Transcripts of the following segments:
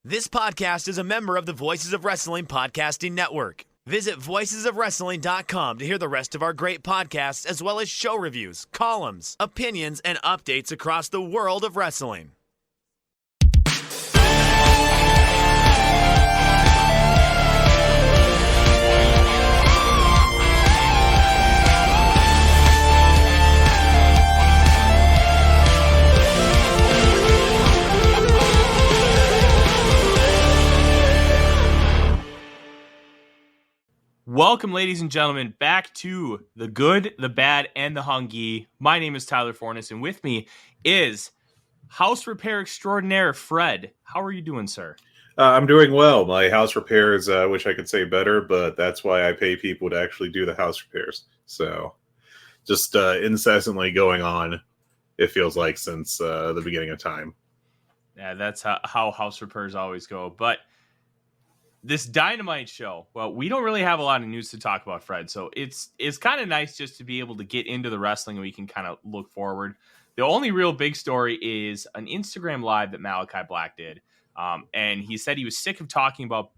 This podcast is a member of the Voices of Wrestling Podcasting Network. Visit voicesofwrestling.com to hear the rest of our great podcasts, as well as show reviews, columns, opinions, and updates across the world of wrestling. Welcome, ladies and gentlemen, back to The Good, the Bad, and the Hungee. My name is Tyler Fornes, and with me is house repair extraordinaire Fred. How are you doing, sir? I'm doing well. My house repairs, wish I could say better, but that's why I pay people to actually do the house repairs. So just incessantly going on, it feels like, since the beginning of time. Yeah, that's how house repairs always go. But this Dynamite show, well, we don't really have a lot of news to talk about, Fred. So it's kind of nice just to be able to get into the wrestling and we can kind of look forward. The only real big story is an Instagram live that Malachi Black did. And he said he was sick of talking about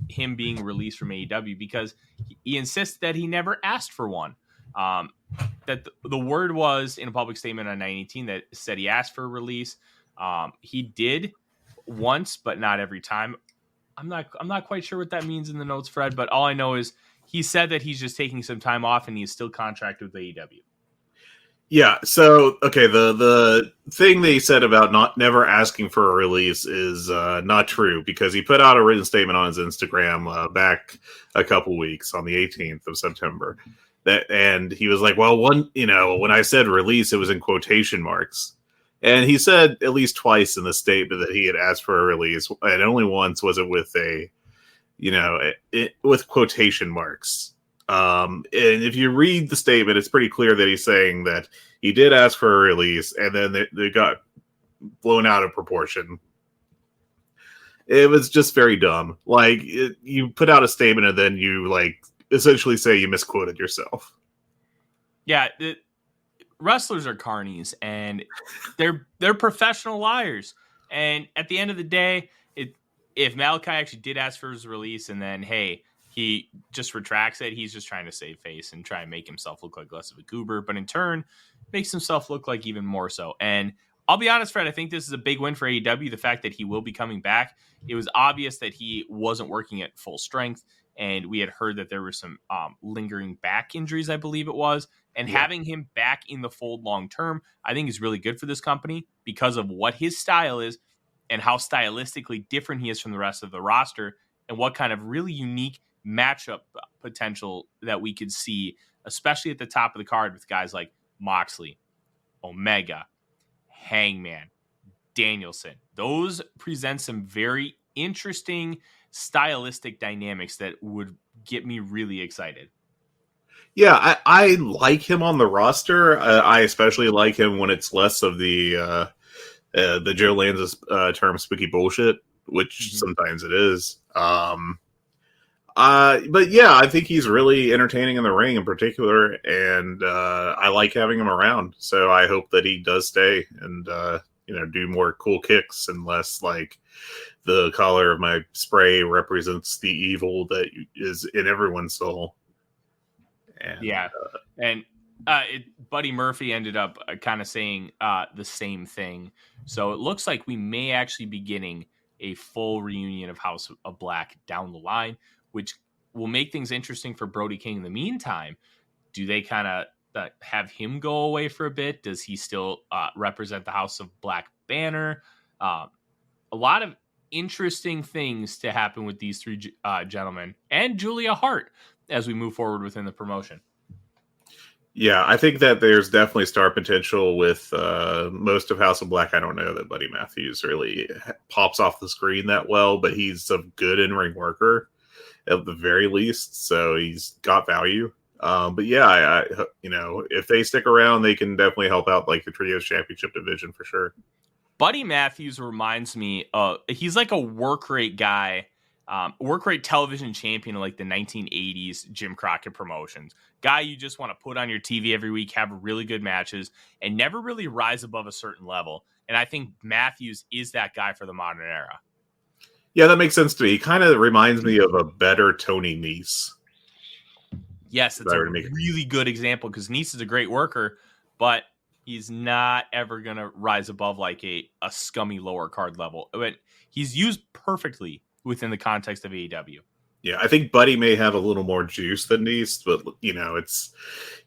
him being released from AEW because he insists that he never asked for one. That the word was in a public statement on 9/18 that said he asked for a release. He did once, but not every time. I'm not quite sure what that means in the notes, Fred, but all I know is he said that he's just taking some time off and he's still contracted with AEW. Yeah, so, okay, the thing that he said about never asking for a release is not true, because he put out a written statement on his Instagram back a couple weeks on the 18th of September. And he was like, well, when I said release, it was in quotation marks. And he said at least twice in the statement that he had asked for a release, and only once was it with with quotation marks. And if you read the statement, it's pretty clear that he's saying that he did ask for a release, and then they got blown out of proportion. It was just very dumb. Like, you put out a statement and then you essentially say you misquoted yourself. Yeah, wrestlers are carnies, and they're professional liars. And at the end of the day, if Malachi actually did ask for his release and then, hey, he just retracts it, he's just trying to save face and try and make himself look like less of a goober, but in turn makes himself look like even more so. And I'll be honest, Fred, I think this is a big win for AEW, the fact that he will be coming back. It was obvious that he wasn't working at full strength, and we had heard that there were some lingering back injuries, I believe it was. And having him back in the fold long term, I think is really good for this company because of what his style is and how stylistically different he is from the rest of the roster, and what kind of really unique matchup potential that we could see, especially at the top of the card with guys like Moxley, Omega, Hangman, Danielson. Those present some very interesting stylistic dynamics that would get me really excited. Yeah, I like him on the roster. I especially like him when it's less of the Joe Lanza term spooky bullshit, which sometimes it is. But yeah, I think he's really entertaining in the ring in particular, and I like having him around. So I hope that he does stay and do more cool kicks and less like the color of my spray represents the evil that is in everyone's soul. And, Buddy Murphy ended up kind of saying the same thing. So it looks like we may actually be getting a full reunion of House of Black down the line, which will make things interesting for Brody King. In the meantime, do they kind of have him go away for a bit? Does he still represent the House of Black banner? A lot of interesting things to happen with these three gentlemen and Julia Hart as we move forward within the promotion. Yeah, I think that there's definitely star potential with most of House of Black. I don't know that Buddy Matthews really pops off the screen that well, but he's a good in-ring worker at the very least, so he's got value. But yeah, I if they stick around, they can definitely help out like the Trios Championship division for sure. Buddy Matthews reminds me of, he's like a work rate guy, work rate television champion of like the 1980s Jim Crockett Promotions. Guy you just want to put on your TV every week, have really good matches, and never really rise above a certain level. And I think Matthews is that guy for the modern era. Yeah, that makes sense to me. He kind of reminds me of a better Tony Nese. Yes, it's a really good example because Nese is a great worker, but he's not ever going to rise above like a scummy lower card level. But he's used perfectly within the context of AEW. Yeah, I think Buddy may have a little more juice than Nese, but he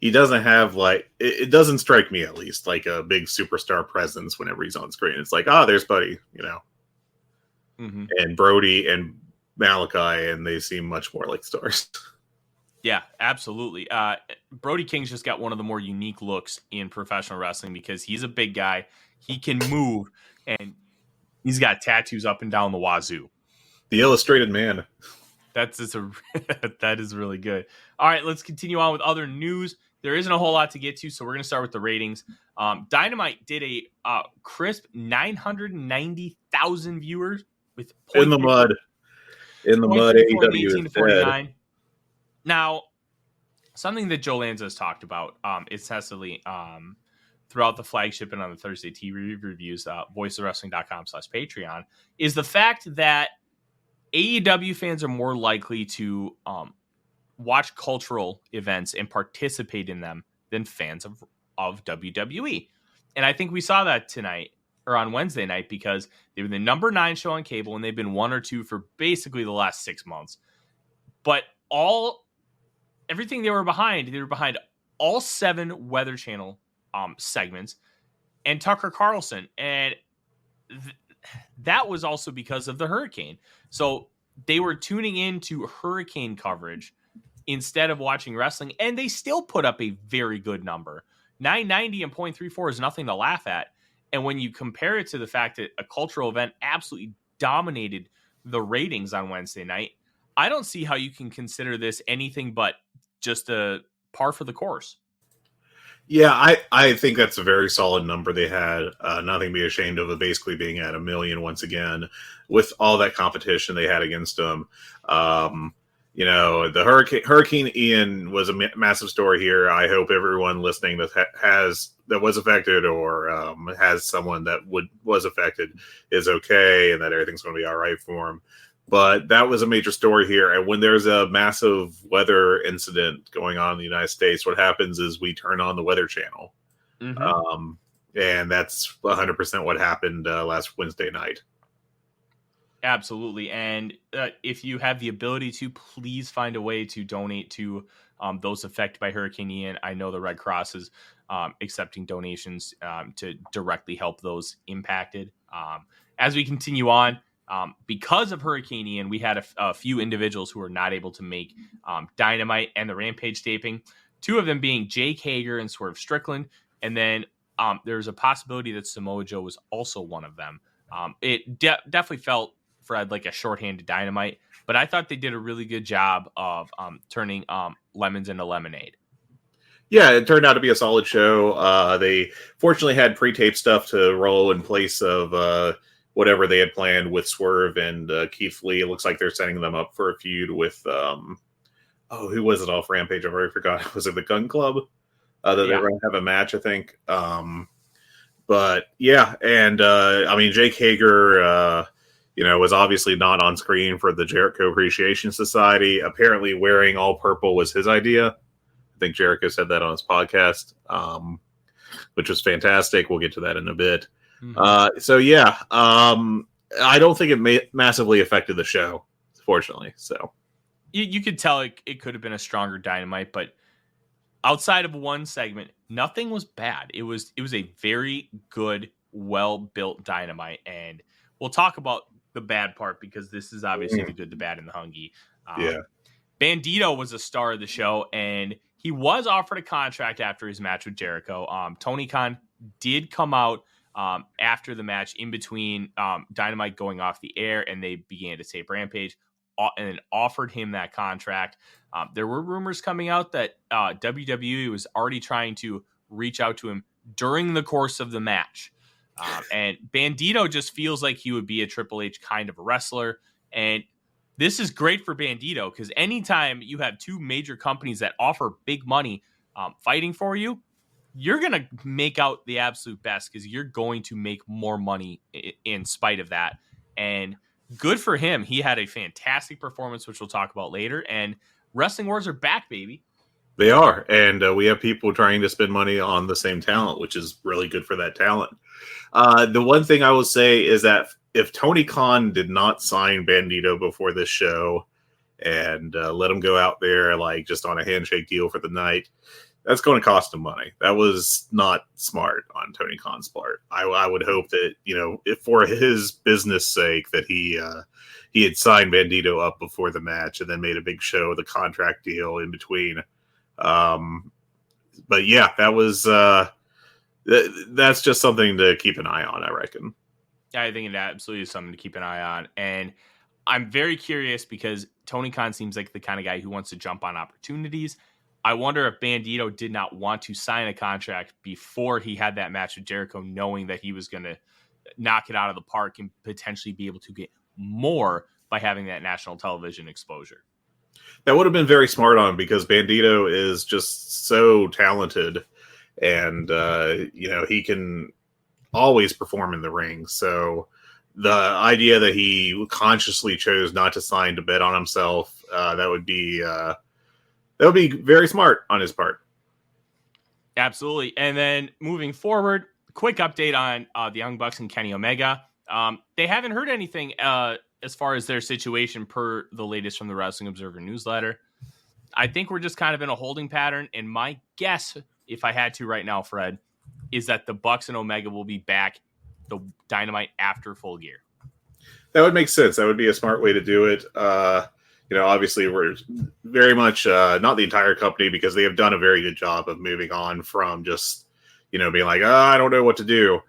doesn't have it doesn't strike me at least like a big superstar presence whenever he's on screen. It's like, there's Buddy, Mm-hmm. and Brody and Malachi, and they seem much more like stars. Yeah, absolutely. Brody King's just got one of the more unique looks in professional wrestling because he's a big guy. He can move, and he's got tattoos up and down the wazoo. The Illustrated Man. That is really good. All right, let's continue on with other news. There isn't a whole lot to get to, so we're going to start with the ratings. Dynamite did a crisp 990,000 viewers with in the mud. AEW is dead. Now, something that Joe Lanza has talked about incessantly throughout the flagship and on the Thursday TV reviews, voiceofwrestling.com/Patreon, is the fact that AEW fans are more likely to watch cultural events and participate in them than fans of WWE. And I think we saw that tonight or on Wednesday night because they were the number 9 show on cable and they've been 1 or 2 for basically the last 6 months. But everything they were behind all 7 Weather Channel segments and Tucker Carlson. And that was also because of the hurricane. So they were tuning into hurricane coverage instead of watching wrestling, and they still put up a very good number. 990 and 0.34 is nothing to laugh at. And when you compare it to the fact that a cultural event absolutely dominated the ratings on Wednesday night, I don't see how you can consider this anything but just a par for the course. Yeah, I think that's a very solid number they had. Nothing to be ashamed of basically being at 1 million once again with all that competition they had against them. The Hurricane Ian was a massive story here. I hope everyone listening that was affected or has someone that was affected is okay and that everything's going to be all right for him. But that was a major story here. And when there's a massive weather incident going on in the United States, what happens is we turn on the Weather Channel. Mm-hmm. And that's 100% what happened last Wednesday night. Absolutely. And if you have the ability to, please find a way to donate to those affected by Hurricane Ian. I know the Red Cross is accepting donations to directly help those impacted. As we continue on, because of Hurricane Ian, we had a few individuals who were not able to make Dynamite and the Rampage taping, 2 of them being Jake Hager and Swerve Strickland. And then there's a possibility that Samoa Joe was also one of them. It definitely felt for like a shorthanded Dynamite, but I thought they did a really good job of turning lemons into lemonade. Yeah, it turned out to be a solid show. They fortunately had pre-tape stuff to roll in place of whatever they had planned with Swerve and Keith Lee. It looks like they're setting them up for a feud with, who was it off Rampage? I've already forgotten. Was it the Gun Club? They were going to have a match, I think. But yeah, and Jake Hager, was obviously not on screen for the Jericho Appreciation Society. Apparently wearing all purple was his idea. I think Jericho said that on his podcast, which was fantastic. We'll get to that in a bit. Mm-hmm. I don't think it massively affected the show, fortunately. So you could tell it could have been a stronger Dynamite, but outside of one segment, nothing was bad. It was a very good, well-built Dynamite, and we'll talk about the bad part because this is obviously the good, the bad, and the Hungee. Bandito was a star of the show, and he was offered a contract after his match with Jericho. Tony Khan did come out after the match in between Dynamite going off the air and they began to tape Rampage and offered him that contract. There were rumors coming out that WWE was already trying to reach out to him during the course of the match. And Bandito just feels like he would be a Triple H kind of a wrestler. And this is great for Bandito because anytime you have 2 major companies that offer big money fighting for you, you're going to make out the absolute best because you're going to make more money in spite of that. And good for him. He had a fantastic performance, which we'll talk about later. And Wrestling Wars are back, baby. They are. And we have people trying to spend money on the same talent, which is really good for that talent. The one thing I will say is that if Tony Khan did not sign Bandito before this show and let him go out there like just on a handshake deal for the night, that's going to cost him money. That was not smart on Tony Khan's part. I would hope that, if for his business sake that he had signed Bandito up before the match and then made a big show, the contract deal in between. But yeah, that was that's just something to keep an eye on, I reckon. I think it absolutely is something to keep an eye on. And I'm very curious because Tony Khan seems like the kind of guy who wants to jump on opportunities. I wonder if Bandito did not want to sign a contract before he had that match with Jericho, knowing that he was going to knock it out of the park and potentially be able to get more by having that national television exposure. That would have been very smart on him because Bandito is just so talented and, he can always perform in the ring. So the idea that he consciously chose not to sign to bet on himself, that would be very smart on his part. Absolutely. And then moving forward, quick update on the Young Bucks and Kenny Omega. They haven't heard anything as far as their situation per the latest from the Wrestling Observer newsletter. I think we're just kind of in a holding pattern. And my guess, if I had to right now, Fred, is that the Bucks and Omega will be back the Dynamite after Full Gear. That would make sense. That would be a smart way to do it. Obviously we're very much not the entire company because they have done a very good job of moving on from just, being like, I don't know what to do.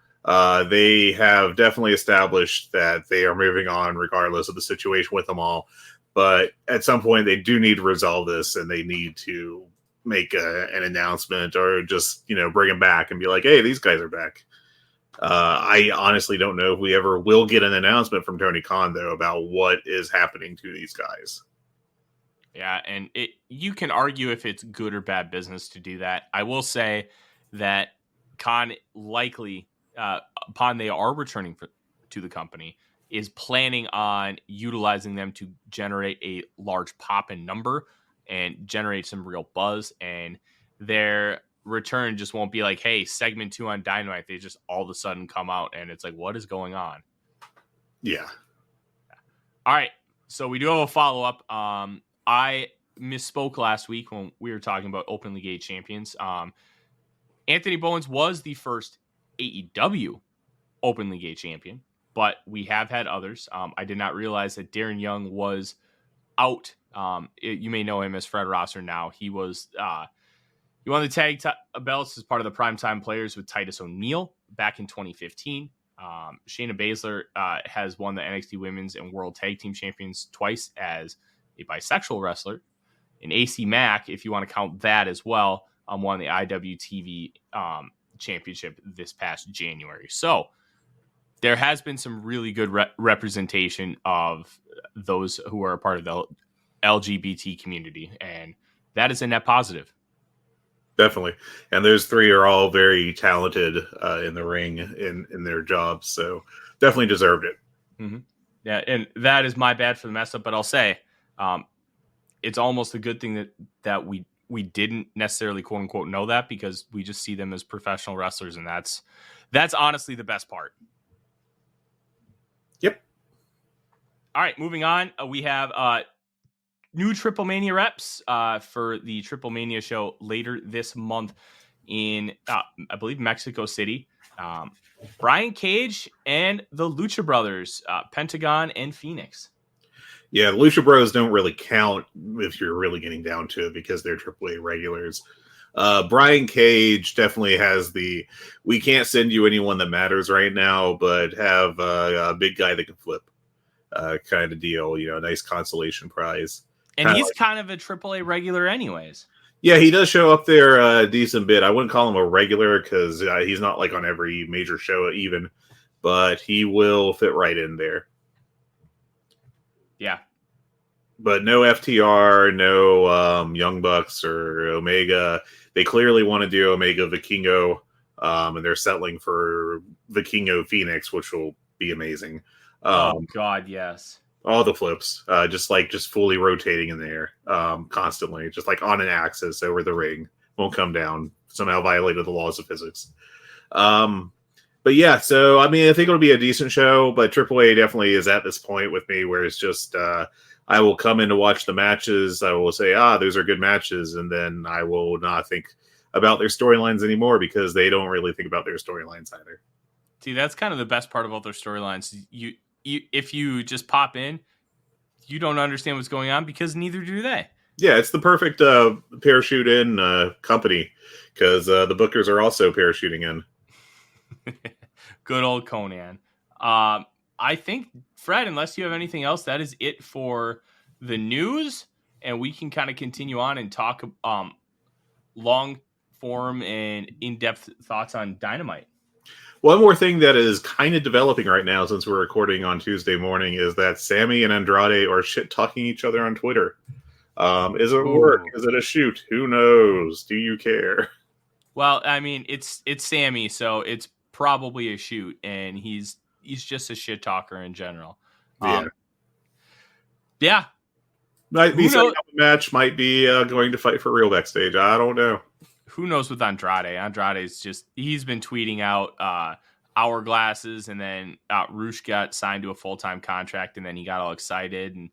They have definitely established that they are moving on regardless of the situation with them all. But at some point they do need to resolve this and they need to make an announcement or just, bring them back and be like, hey, these guys are back. I honestly don't know if we ever will get an announcement from Tony Khan, though, about what is happening to these guys. Yeah, and you can argue if it's good or bad business to do that. I will say that Khan likely, upon they are returning to the company, is planning on utilizing them to generate a large pop in number and generate some real buzz. And their return just won't be like, hey, segment 2 on Dynamite. They just all of a sudden come out and it's like, what is going on? Yeah. All right. So we do have a follow-up. I misspoke last week when we were talking about openly gay champions. Anthony Bowens was the first AEW openly gay champion, but we have had others. I did not realize that Darren Young was out. You may know him as Fred Rosser now. He was he won the tag belts as part of the Primetime Players with Titus O'Neil back in 2015. Shayna Baszler has won the NXT Women's and World Tag Team Champions twice as a bisexual wrestler. And AC Mack, if you want to count that as well, won the IWTV Championship this past January. So there has been some really good representation of those who are a part of the LGBT community, and that is a net positive. Definitely. And those three are all very talented in the ring in their jobs. So definitely deserved it. Mm-hmm. Yeah. And that is my bad for the mess up, but I'll say it's almost a good thing that we didn't necessarily quote unquote know that because we just see them as professional wrestlers. And that's honestly the best part. Yep. All right. Moving on. We have new Triple Mania reps for the Triple Mania show later this month in, I believe, Mexico City. Brian Cage and the Lucha Brothers, Pentagon and Phoenix. Yeah, the Lucha Bros don't really count if you're really getting down to it because they're AAA regulars. Brian Cage definitely has we can't send you anyone that matters right now, but have a big guy that can flip kind of deal, a nice consolation prize. And he's kind of a AAA regular anyways. Yeah, he does show up there a decent bit. I wouldn't call him a regular because he's not like on every major show even, but he will fit right in there. Yeah. But no FTR, no Young Bucks or Omega. They clearly want to do Omega Vikingo, and they're settling for Vikingo Phoenix, which will be amazing. Oh God, yes. All the flips, just fully rotating in the air, constantly, just like on an axis over the ring, won't come down. Somehow violated the laws of physics. But yeah, so I mean, I think it'll be a decent show, but AAA definitely is at this point with me where it's just I will come in to watch the matches. I will say, those are good matches, and then I will not think about their storylines anymore because they don't really think about their storylines either. See, that's kind of the best part about their storylines. You if you just pop in, you don't understand what's going on because neither do they. Yeah, it's the perfect parachute in company because the bookers are also parachuting in. Good old Conan. I think, Fred, unless you have anything else, that is it for the news, and we can kind of continue on and talk long form and in-depth thoughts on Dynamite. One more thing that is kind of developing right now since we're recording on Tuesday morning is that Sammy and Andrade are shit-talking each other on Twitter. Is it work? Is it a shoot? Who knows? Do you care? Well, I mean, it's Sammy, so it's probably a shoot, and he's just a shit talker in general. Yeah. Might be setting up a match, might be going to fight for real backstage. I don't know. Who knows with Andrade? Andrade's he's been tweeting out hourglasses, and then Roosh got signed to a full-time contract, and then he got all excited. And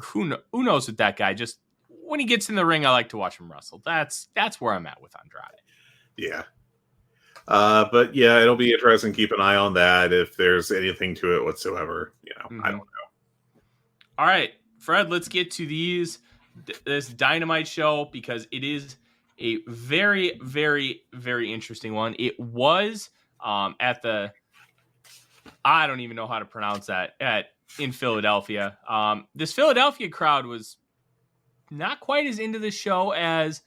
who knows with that guy? Just when he gets in the ring, I like to watch him wrestle. That's where I'm at with Andrade. Yeah. But yeah, it'll be interesting. Keep an eye on that if there's anything to it whatsoever. I don't know. All right, Fred, let's get to this Dynamite show because it is a very, very, very interesting one. It was at the, I don't even know how to pronounce that, in Philadelphia. This Philadelphia crowd was not quite as into the show as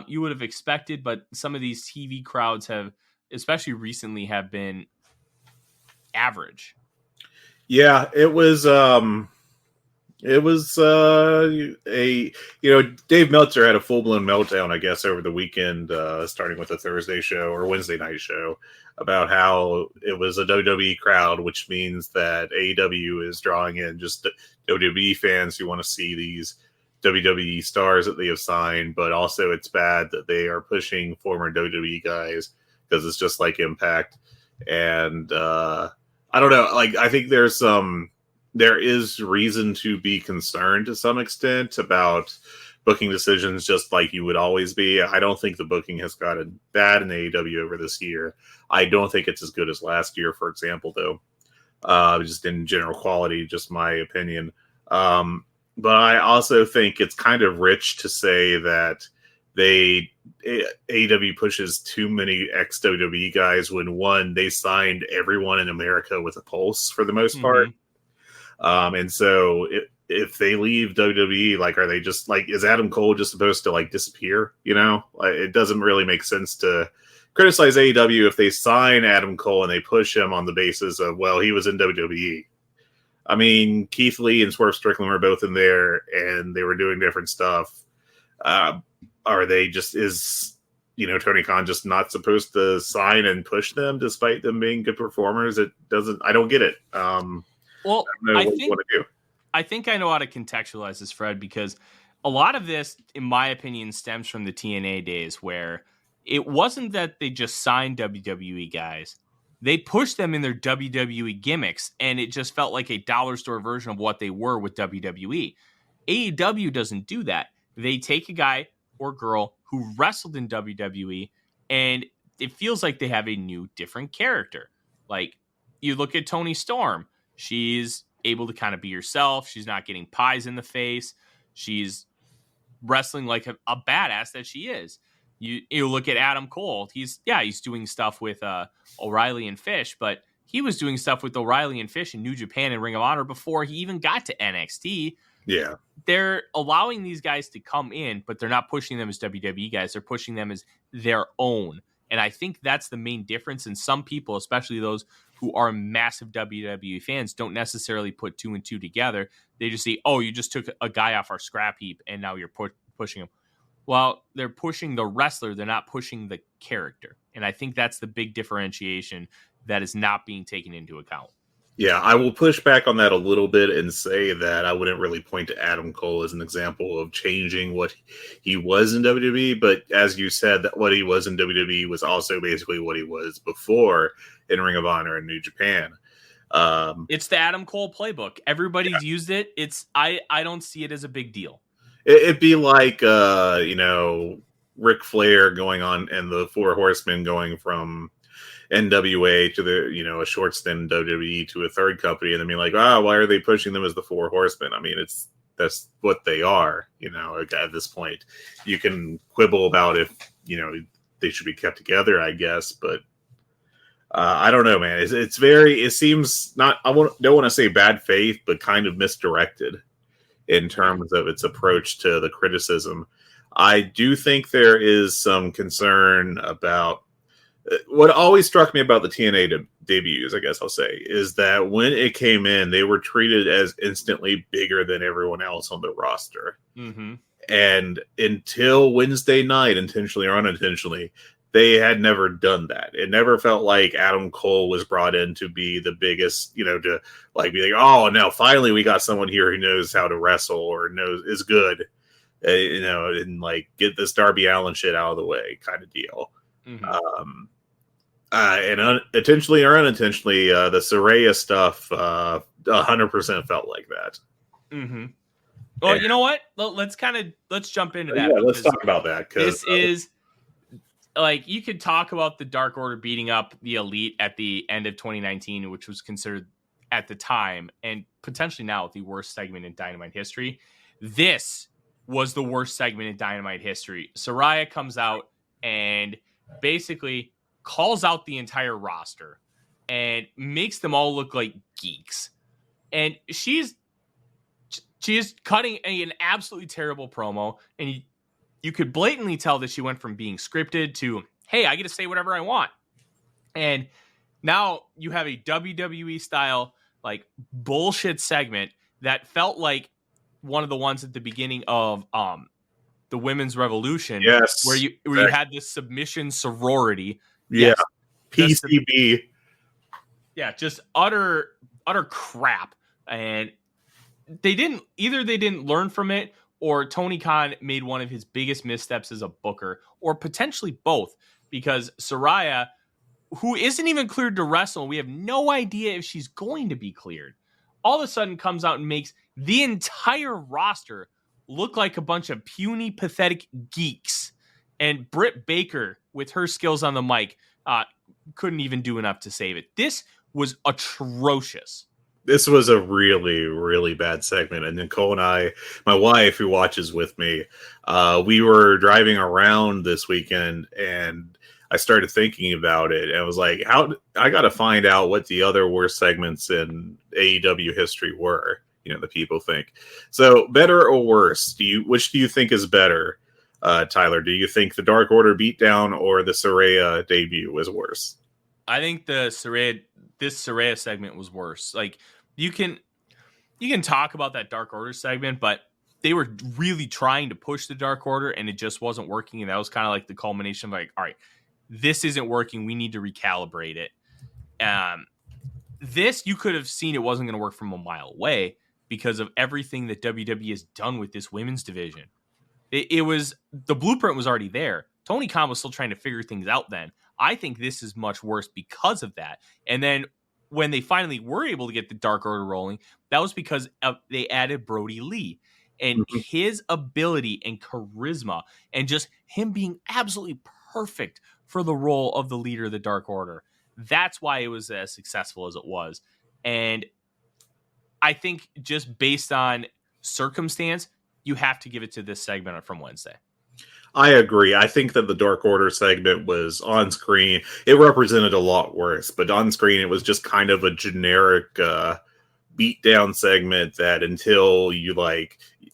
you would have expected, but some of these TV crowds have, especially recently, have been average. Yeah, it was Dave Meltzer had a full-blown meltdown, I guess, over the weekend, starting with a Thursday show or Wednesday night show, about how it was a WWE crowd, which means that AEW is drawing in just WWE fans who want to see these WWE stars that they have signed, but also it's bad that they are pushing former WWE guys because it's just like Impact. And I don't know, like, I think there is reason to be concerned to some extent about booking decisions, just like you would always be. I don't think the booking has gotten bad in AEW over this year. I don't think it's as good as last year, for example, though. Just in general quality, just my opinion. But I also think it's kind of rich to say that AEW pushes too many ex-WWE guys when, one, they signed everyone in America with a pulse for the most part. And so if they leave WWE, like, are they just like, is Adam Cole just supposed to like disappear? Like, it doesn't really make sense to criticize AEW if they sign Adam Cole and they push him on the basis of, well, he was in WWE. I mean, Keith Lee and Swerve Strickland were both in there and they were doing different stuff. Are they just, is Tony Khan just not supposed to sign and push them despite them being good performers? I don't get it. Well, I think I know how to contextualize this, Fred, because a lot of this, in my opinion, stems from the TNA days where it wasn't that they just signed WWE guys. They pushed them in their WWE gimmicks, and it just felt like a dollar store version of what they were with WWE. AEW doesn't do that. They take a guy or girl who wrestled in WWE, and it feels like they have a new, different character. Like, you look at Toni Storm. She's able to kind of be herself. She's not getting pies in the face. She's wrestling like a badass that she is. You look at Adam Cole. He's doing stuff with O'Reilly and Fish, but he was doing stuff with O'Reilly and Fish in New Japan and Ring of Honor before he even got to NXT. Yeah. They're allowing these guys to come in, but they're not pushing them as WWE guys. They're pushing them as their own. And I think that's the main difference. And some people, especially those who are massive WWE fans, don't necessarily put two and two together. They just say, oh, you just took a guy off our scrap heap and now you're pushing him. Well, they're pushing the wrestler. They're not pushing the character. And I think that's the big differentiation that is not being taken into account. Yeah, I will push back on that a little bit and say that I wouldn't really point to Adam Cole as an example of changing what he was in WWE. But as you said, that what he was in WWE was also basically what he was before in Ring of Honor and New Japan. It's the Adam Cole playbook. Everybody's used it. I don't see it as a big deal. It'd be like, Ric Flair going on and the Four Horsemen going from NWA to a short stint in WWE to a third company, and then be like, why are they pushing them as the Four Horsemen? I mean, that's what they are. At this point, you can quibble about if they should be kept together, I guess, but I don't know, man. It seems not. Don't want to say bad faith, but kind of misdirected in terms of its approach to the criticism. I do think there is some concern about what always struck me about the TNA debuts, I guess I'll say, is that when it came in, they were treated as instantly bigger than everyone else on the roster. Mm-hmm. And until Wednesday night, intentionally or unintentionally, they had never done that. It never felt like Adam Cole was brought in to be the biggest, to like be like, oh, now finally we got someone here who knows how to wrestle or is good, and like get this Darby Allin shit out of the way kind of deal. Mm-hmm. And intentionally or unintentionally, the Saraya stuff 100% felt like that. Mm-hmm. Well, you know what? Let's jump into that. Yeah, let's talk about that. This is like, you could talk about the Dark Order beating up the Elite at the end of 2019, which was considered at the time and potentially now the worst segment in Dynamite history. This was the worst segment in Dynamite history. Saraya comes out and basically calls out the entire roster and makes them all look like geeks. And she is cutting an absolutely terrible promo, and you could blatantly tell that she went from being scripted to, hey, I get to say whatever I want. And now you have a WWE style like bullshit segment that felt like one of the ones at the beginning of the Women's Revolution, yes, where you had this submission sorority. Yeah, yes, PCB. Just utter crap. And they didn't learn from it, or Tony Khan made one of his biggest missteps as a booker, or potentially both, because Saraya, who isn't even cleared to wrestle, we have no idea if she's going to be cleared, all of a sudden comes out and makes the entire roster look like a bunch of puny, pathetic geeks. And Britt Baker, with her skills on the mic, couldn't even do enough to save it. This was atrocious. This was a really, really bad segment. And Nicole and I, my wife who watches with me, we were driving around this weekend and I started thinking about it. And I was like, I got to find out what the other worst segments in AEW history were, the people think. So better or worse, which do you think is better, Tyler? Do you think the Dark Order beatdown or the Saraya debut was worse? I think this Saraya segment was worse. Like, you can talk about that Dark Order segment, but they were really trying to push the Dark Order and it just wasn't working. And that was kind of like the culmination of like, all right, this isn't working. We need to recalibrate it. This, you could have seen it wasn't going to work from a mile away because of everything that WWE has done with this women's division. It was, the blueprint was already there. Tony Khan was still trying to figure things out then. I think this is much worse because of that. And then when they finally were able to get the Dark Order rolling, that was because they added Brody Lee and his ability and charisma and just him being absolutely perfect for the role of the leader of the Dark Order. That's why it was as successful as it was. And I think just based on circumstance, you have to give it to this segment from Wednesday. I agree. I think that the Dark Order segment was on screen. It represented a lot worse, but on screen it was just kind of a generic beatdown segment that until you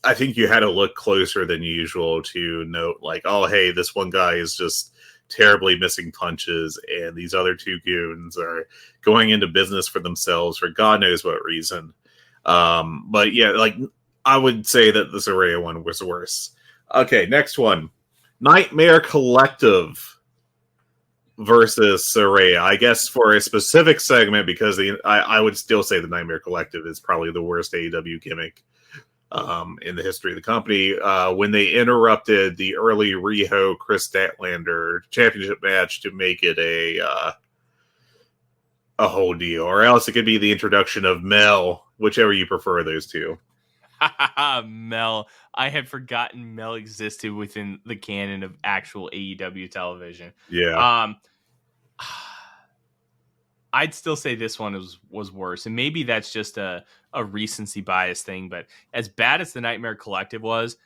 I think you had to look closer than usual to note like, oh, hey, this one guy is just terribly missing punches and these other two goons are going into business for themselves for God knows what reason. But yeah, I would say that the Saraya one was worse. Okay, next one. Nightmare Collective versus Saraya. I guess for a specific segment, because I would still say the Nightmare Collective is probably the worst AEW gimmick in the history of the company. When they interrupted the early Riho Chris Statlander championship match to make it a whole deal, or else it could be the introduction of Mel, whichever you prefer those two. Mel. I had forgotten Mel existed within the canon of actual AEW television. Yeah. I'd still say this one was worse. And maybe that's just a recency bias thing. But as bad as the Nightmare Collective was,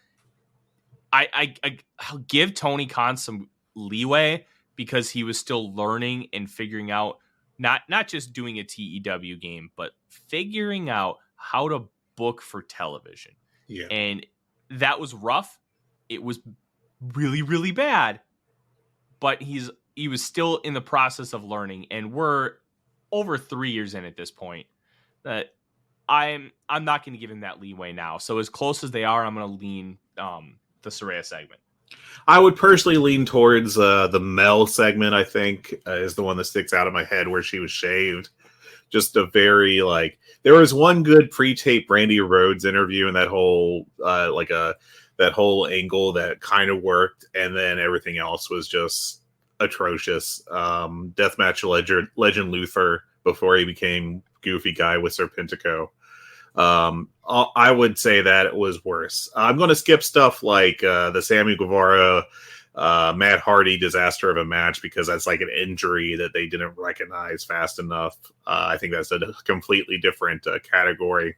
I'll give Tony Khan some leeway because he was still learning and figuring out, not just doing a TEW game, but figuring out how to book for television. Yeah. And that was rough. It was really, really bad. But he was still in the process of learning, and we're over 3 years in at this point. That I'm not going to give him that leeway now. So as close as they are, I'm going to lean the Saraya segment. I would personally lean towards the Mel segment. I think is the one that sticks out of my head, where she was shaved. Just a very there was one good pre-tape Brandy Rhodes interview, and that whole that whole angle that kind of worked, and then everything else was just atrocious. Deathmatch legend Luther before he became goofy guy with Serpentico. I would say that it was worse. I'm going to skip stuff like the Sammy Guevara Matt Hardy disaster of a match, because that's like an injury that they didn't recognize fast enough. I think that's a completely different category.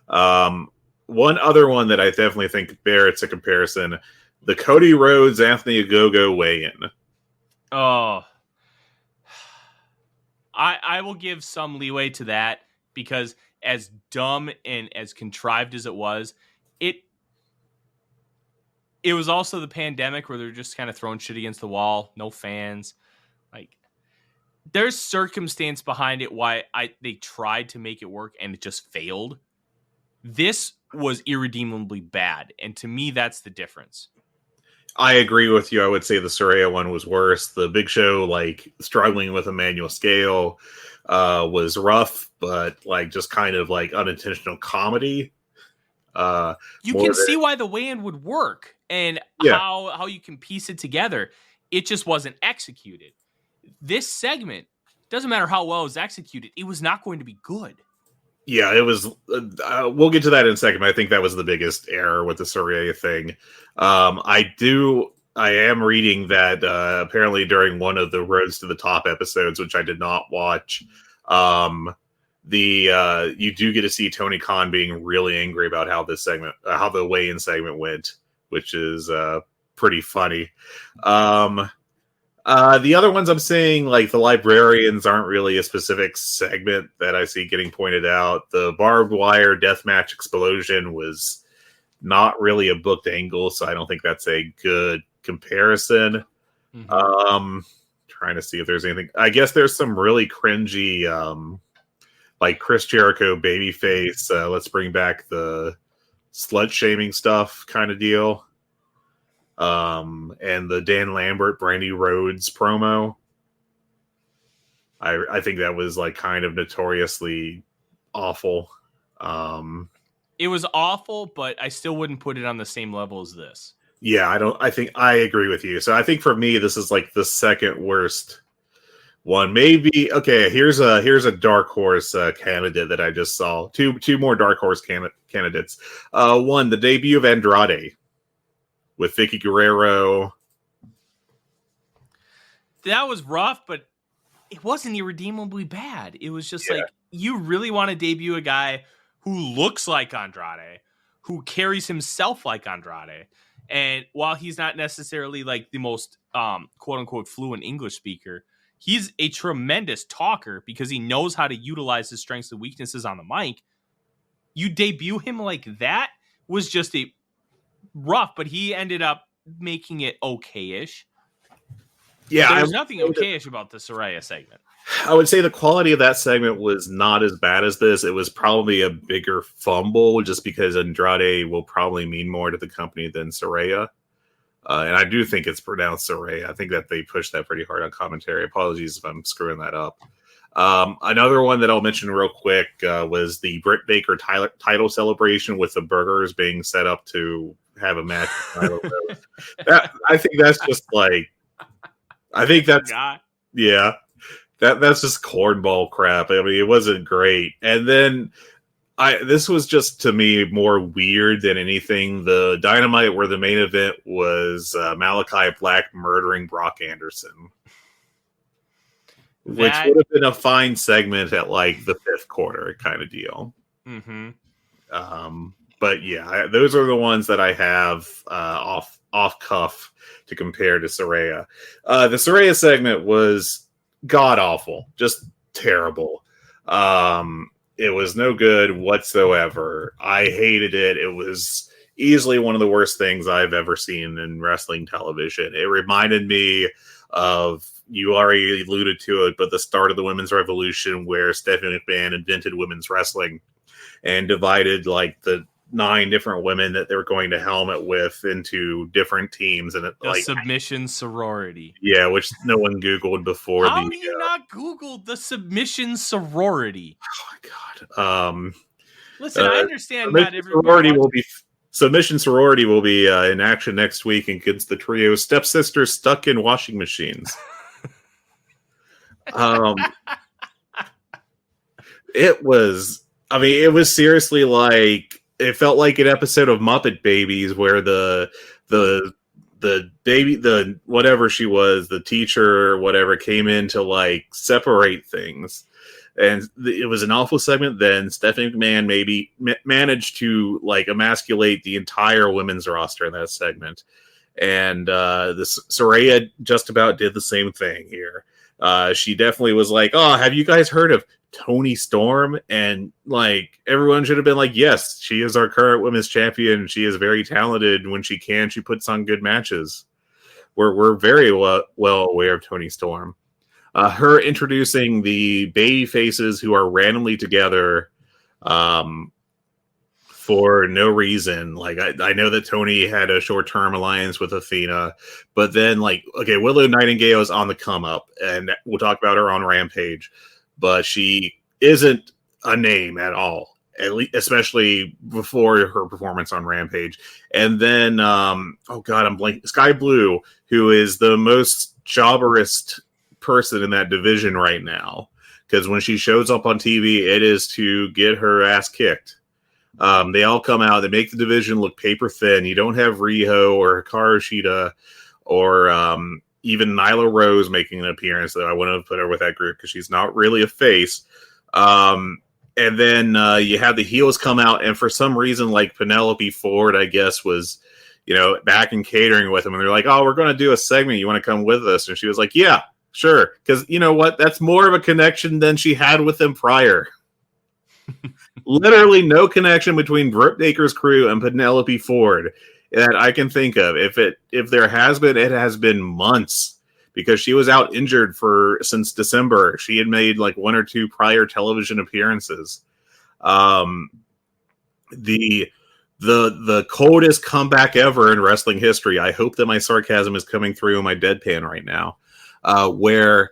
One other one that I definitely think merits a comparison: the Cody Rhodes Anthony Ogogo weigh-in. Oh, I will give some leeway to that, because as dumb and as contrived as it was also the pandemic where they're just kind of throwing shit against the wall, no fans. Like, there's circumstance behind it why they tried to make it work and it just failed. This was irredeemably bad, and to me, that's the difference. I agree with you. I would say the Saraya one was worse. The Big Show, struggling with Emmanuel Scale, was rough, but just kind of unintentional comedy. You can see why the weigh-in would work, and how you can piece it together. It just wasn't executed. This segment, doesn't matter how well it was executed, it was not going to be good. Yeah, it was. We'll get to that in a second. But I think that was the biggest error with the Saraya thing. I am reading that apparently during one of the Roads to the Top episodes, which I did not watch, you do get to see Tony Khan being really angry about how the weigh-in segment went, which is pretty funny. The other ones I'm seeing, the Librarians, aren't really a specific segment that I see getting pointed out. The barbed wire deathmatch explosion was not really a booked angle, so I don't think that's a good comparison. Mm-hmm. Trying to see if there's anything. I guess there's some really cringy, Chris Jericho babyface. Let's bring back the slut shaming stuff kind of deal. And the Dan Lambert Brandy Rhodes promo. I think that was kind of notoriously awful. It was awful, but I still wouldn't put it on the same level as this. Yeah, I think I agree with you. So I think for me, this is the second worst one. Maybe here's a dark horse candidate that I just saw. Two more dark horse candidates. One, the debut of Andrade with Vicky Guerrero. That was rough, but it wasn't irredeemably bad. It was just you really want to debut a guy who looks like Andrade, who carries himself like Andrade. And while he's not necessarily the most quote unquote fluent English speaker, he's a tremendous talker because he knows how to utilize his strengths and weaknesses on the mic. You debut him like that was just a rough, but he ended up making it okay-ish. Yeah, there's nothing okay-ish about the Saraya segment. I would say the quality of that segment was not as bad as this. It was probably a bigger fumble, just because Andrade will probably mean more to the company than Saraya. And I do think it's pronounced Saraya. I think that they pushed that pretty hard on commentary. Apologies if I'm screwing that up. Another one that I'll mention real quick was the Britt Baker title celebration with the burgers being set up to have a match. I think that's just like, I think that's, yeah, that's just cornball crap. I mean, it wasn't great. And then this was just, to me, more weird than anything. The Dynamite where the main event was Malachi Black murdering Brock Anderson. Which would have been a fine segment at like the 5th quarter kind of deal. Mm-hmm. But yeah, those are the ones that I have off cuff to compare to Saraya. The Saraya segment was god awful, just terrible. It was no good whatsoever. I hated it. It was easily one of the worst things I've ever seen in wrestling television. It reminded me of, you already alluded to it, but the start of the women's revolution where Stephanie McMahon invented women's wrestling and divided like the 9 different women that they were going to helmet with into different teams. And the submission sorority. Yeah, which no one Googled before. How do you not Google the submission sorority? Oh my God. Listen, I understand not everybody Submission sorority will be in action next week against the trio Stepsisters Stuck in Washing Machines. It was seriously like, it felt like an episode of Muppet Babies where the baby, the whatever she was, the teacher or whatever, came in to like separate things. And it was an awful segment. Then Stephanie McMahon maybe managed to like emasculate the entire women's roster in that segment. And this Saraya just about did the same thing here. She definitely was like, "Oh, have you guys heard of Toni Storm?" And like everyone should have been like, "Yes, she is our current women's champion. She is very talented. When she can, she puts on good matches." We're very well aware of Toni Storm. Her introducing the baby faces who are randomly together for no reason. Like I know that Tony had a short-term alliance with Athena, but then like, okay, Willow Nightingale is on the come up, and we'll talk about her on Rampage, but she isn't a name at all, especially before her performance on Rampage. And then, oh God, I'm blanking. Sky Blue, who is the most jobberist person in that division right now, because when she shows up on TV, it is to get her ass kicked. They all come out, they make the division look paper thin. You don't have Riho or Hikaru Shida or even Nyla Rose making an appearance, though I wouldn't have put her with that group because she's not really a face. And then you have the heels come out, and for some reason, like Penelope Ford, I guess, was, back in catering with them, and they're like, "Oh, we're going to do a segment. You want to come with us?" And she was like, "Yeah, sure." Because you know what? That's more of a connection than she had with them prior. Literally no connection between Britt Baker's crew and Penelope Ford that I can think of. If there has been, it has been months, because she was out injured since December. She had made like 1 or 2 prior television appearances. The coldest comeback ever in wrestling history. I hope that my sarcasm is coming through in my deadpan right now. Where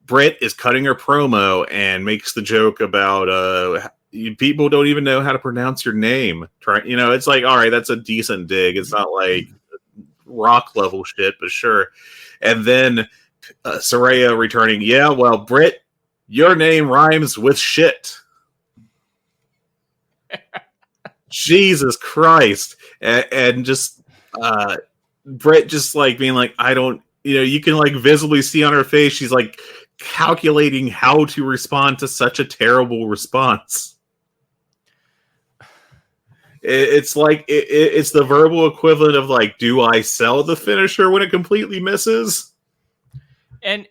Brit is cutting her promo and makes the joke about people don't even know how to pronounce your name. It's like, all right, that's a decent dig. It's not like rock level shit, but sure. And then Saraya returning, "Yeah, well, Brit, your name rhymes with shit." Jesus Christ. And just Brit just like being like, I don't, you can like visibly see on her face, she's like calculating how to respond to such a terrible response. It's like it's the verbal equivalent of like, do I sell the finisher when it completely misses? And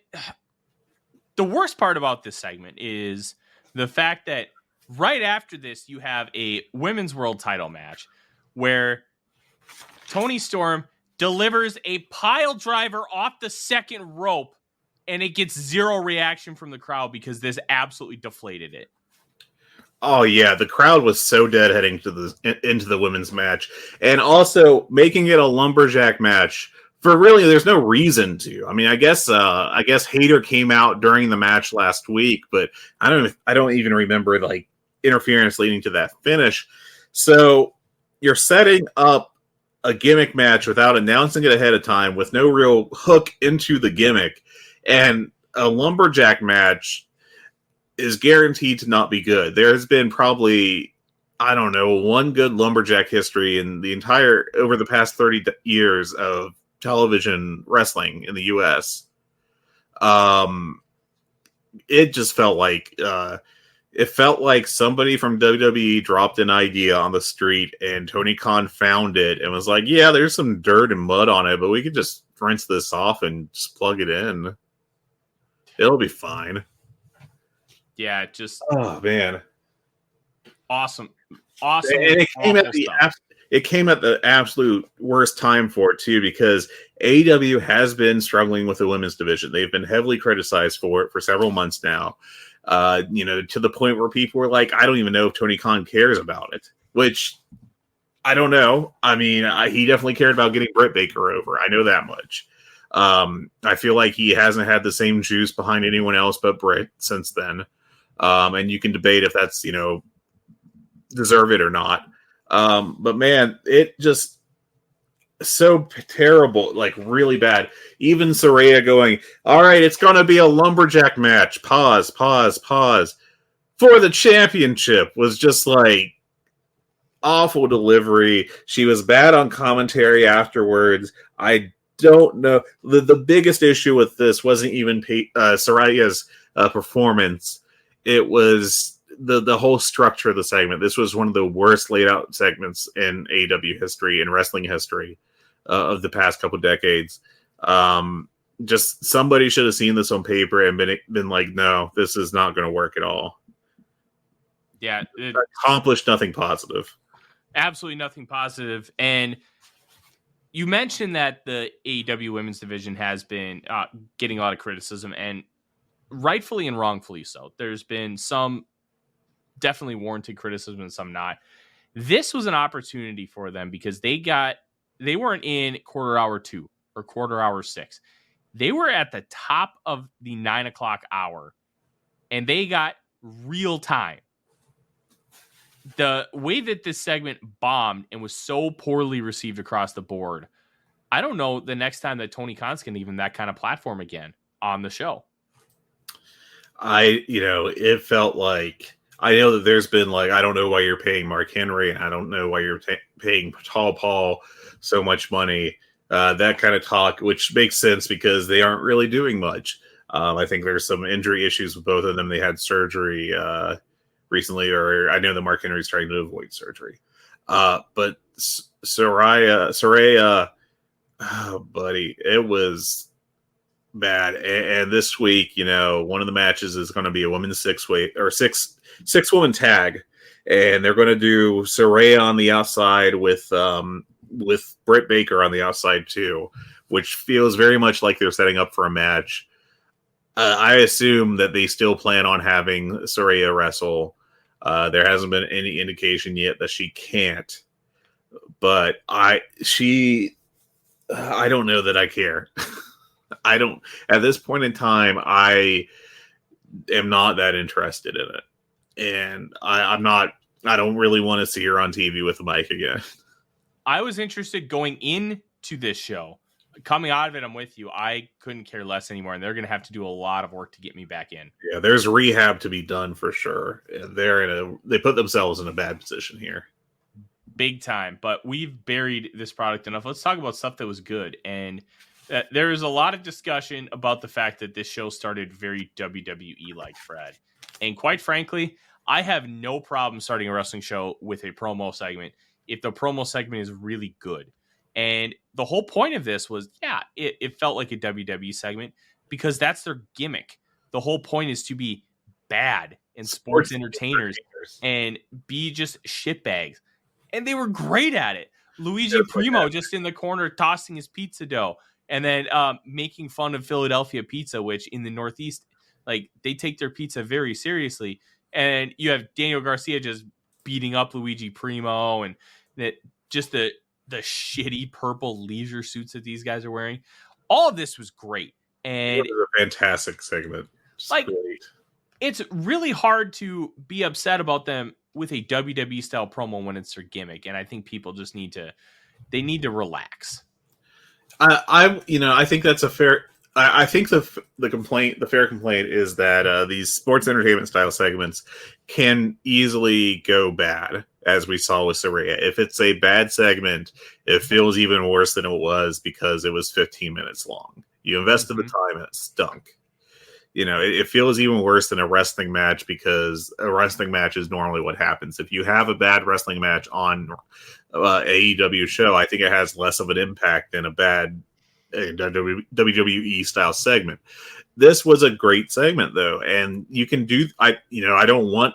the worst part about this segment is the fact that right after this, you have a women's world title match where Toni Storm delivers a pile driver off the second rope, and it gets zero reaction from the crowd because this absolutely deflated it. Oh yeah, the crowd was so dead heading to into the women's match, and also making it a lumberjack match for really there's no reason to. I mean, I guess Hayter came out during the match last week, but I don't even remember like interference leading to that finish. So you're setting up a gimmick match without announcing it ahead of time, with no real hook into the gimmick, and a lumberjack match is guaranteed to not be good. There has been probably, I don't know, one good lumberjack history in the entire, over the past 30 years of television wrestling in the US. It just felt like, somebody from WWE dropped an idea on the street and Tony Khan found it and was like, yeah, there's some dirt and mud on it, but we could just rinse this off and just plug it in. It'll be fine. Yeah, just oh man, awesome. And it came at the absolute worst time for it too, because AEW has been struggling with the women's division. They've been heavily criticized for it for several months now. To the point where people were like, I don't even know if Tony Khan cares about it, which I don't know. I mean, he definitely cared about getting Britt Baker over. I know that much. I feel like he hasn't had the same juice behind anyone else but Britt since then. And you can debate if that's, deserve it or not. But man, it just so terrible, like really bad. Even Saraya going, all right, it's going to be a lumberjack match. Pause. For the championship was just like awful delivery. She was bad on commentary afterwards. I don't know. The biggest issue with this wasn't even Saraya's performance. It was the whole structure of the segment. This was one of the worst laid out segments in AEW history and wrestling history of the past couple decades. Just somebody should have seen this on paper and been like, no, this is not going to work at all. Yeah, it accomplished nothing positive. Absolutely nothing positive. And you mentioned that the AEW women's division has been getting a lot of criticism, and rightfully and wrongfully so. There's been some definitely warranted criticism and some not. This was an opportunity for them because they weren't in quarter hour 2 or quarter hour 6. They were at the top of the 9 o'clock hour, and they got real time. The way that this segment bombed and was so poorly received across the board, I don't know the next time that Tony Khan's going to give him that kind of platform again on the show. It felt like, I know that there's been like, I don't know why you're paying Mark Henry, and I don't know why you're paying Tall Paul so much money. That kind of talk, which makes sense because they aren't really doing much. I think there's some injury issues with both of them. They had surgery recently, or I know that Mark Henry's trying to avoid surgery. But Saraya, oh, buddy, it was bad. And this week, one of the matches is going to be a women's six woman tag, and they're going to do Saraya on the outside with Britt Baker on the outside too, which feels very much like they're setting up for a match. I assume that they still plan on having Saraya wrestle. There hasn't been any indication yet that she can't, but I don't know that I care. I don't, at this point in time, I am not that interested in it. And I don't really want to see her on TV with a mic again. I was interested going into this show. Coming out of it, I'm with you. I couldn't care less anymore, and they're going to have to do a lot of work to get me back in. Yeah, there's rehab to be done for sure. They put themselves in a bad position here. Big time, but we've buried this product enough. Let's talk about stuff that was good. And there is a lot of discussion about the fact that this show started very WWE-like, Fred. And quite frankly, I have no problem starting a wrestling show with a promo segment if the promo segment is really good. And the whole point of this was, it felt like a WWE segment because that's their gimmick. The whole point is to be bad and sports entertainers and be just shitbags. And they were great at it. Luigi Primo just in the corner tossing his pizza dough and then making fun of Philadelphia pizza, which in the Northeast, like, they take their pizza very seriously. And you have Daniel Garcia just beating up Luigi Primo, and that just the shitty purple leisure suits that these guys are wearing. All of this was great. And it was a fantastic segment. Just like, great. It's really hard to be upset about them with a WWE style promo when it's their gimmick. And I think people just need to relax. I think that's a fair. I think the fair complaint is that these sports entertainment style segments can easily go bad, as we saw with Saraya. If it's a bad segment, it feels even worse than it was because it was 15 minutes long. You invested the time and it stunk. It feels even worse than a wrestling match because a wrestling match is normally what happens. If you have a bad wrestling match on AEW show, I think it has less of an impact than a bad WWE style segment. This was a great segment though, and you can do. I don't want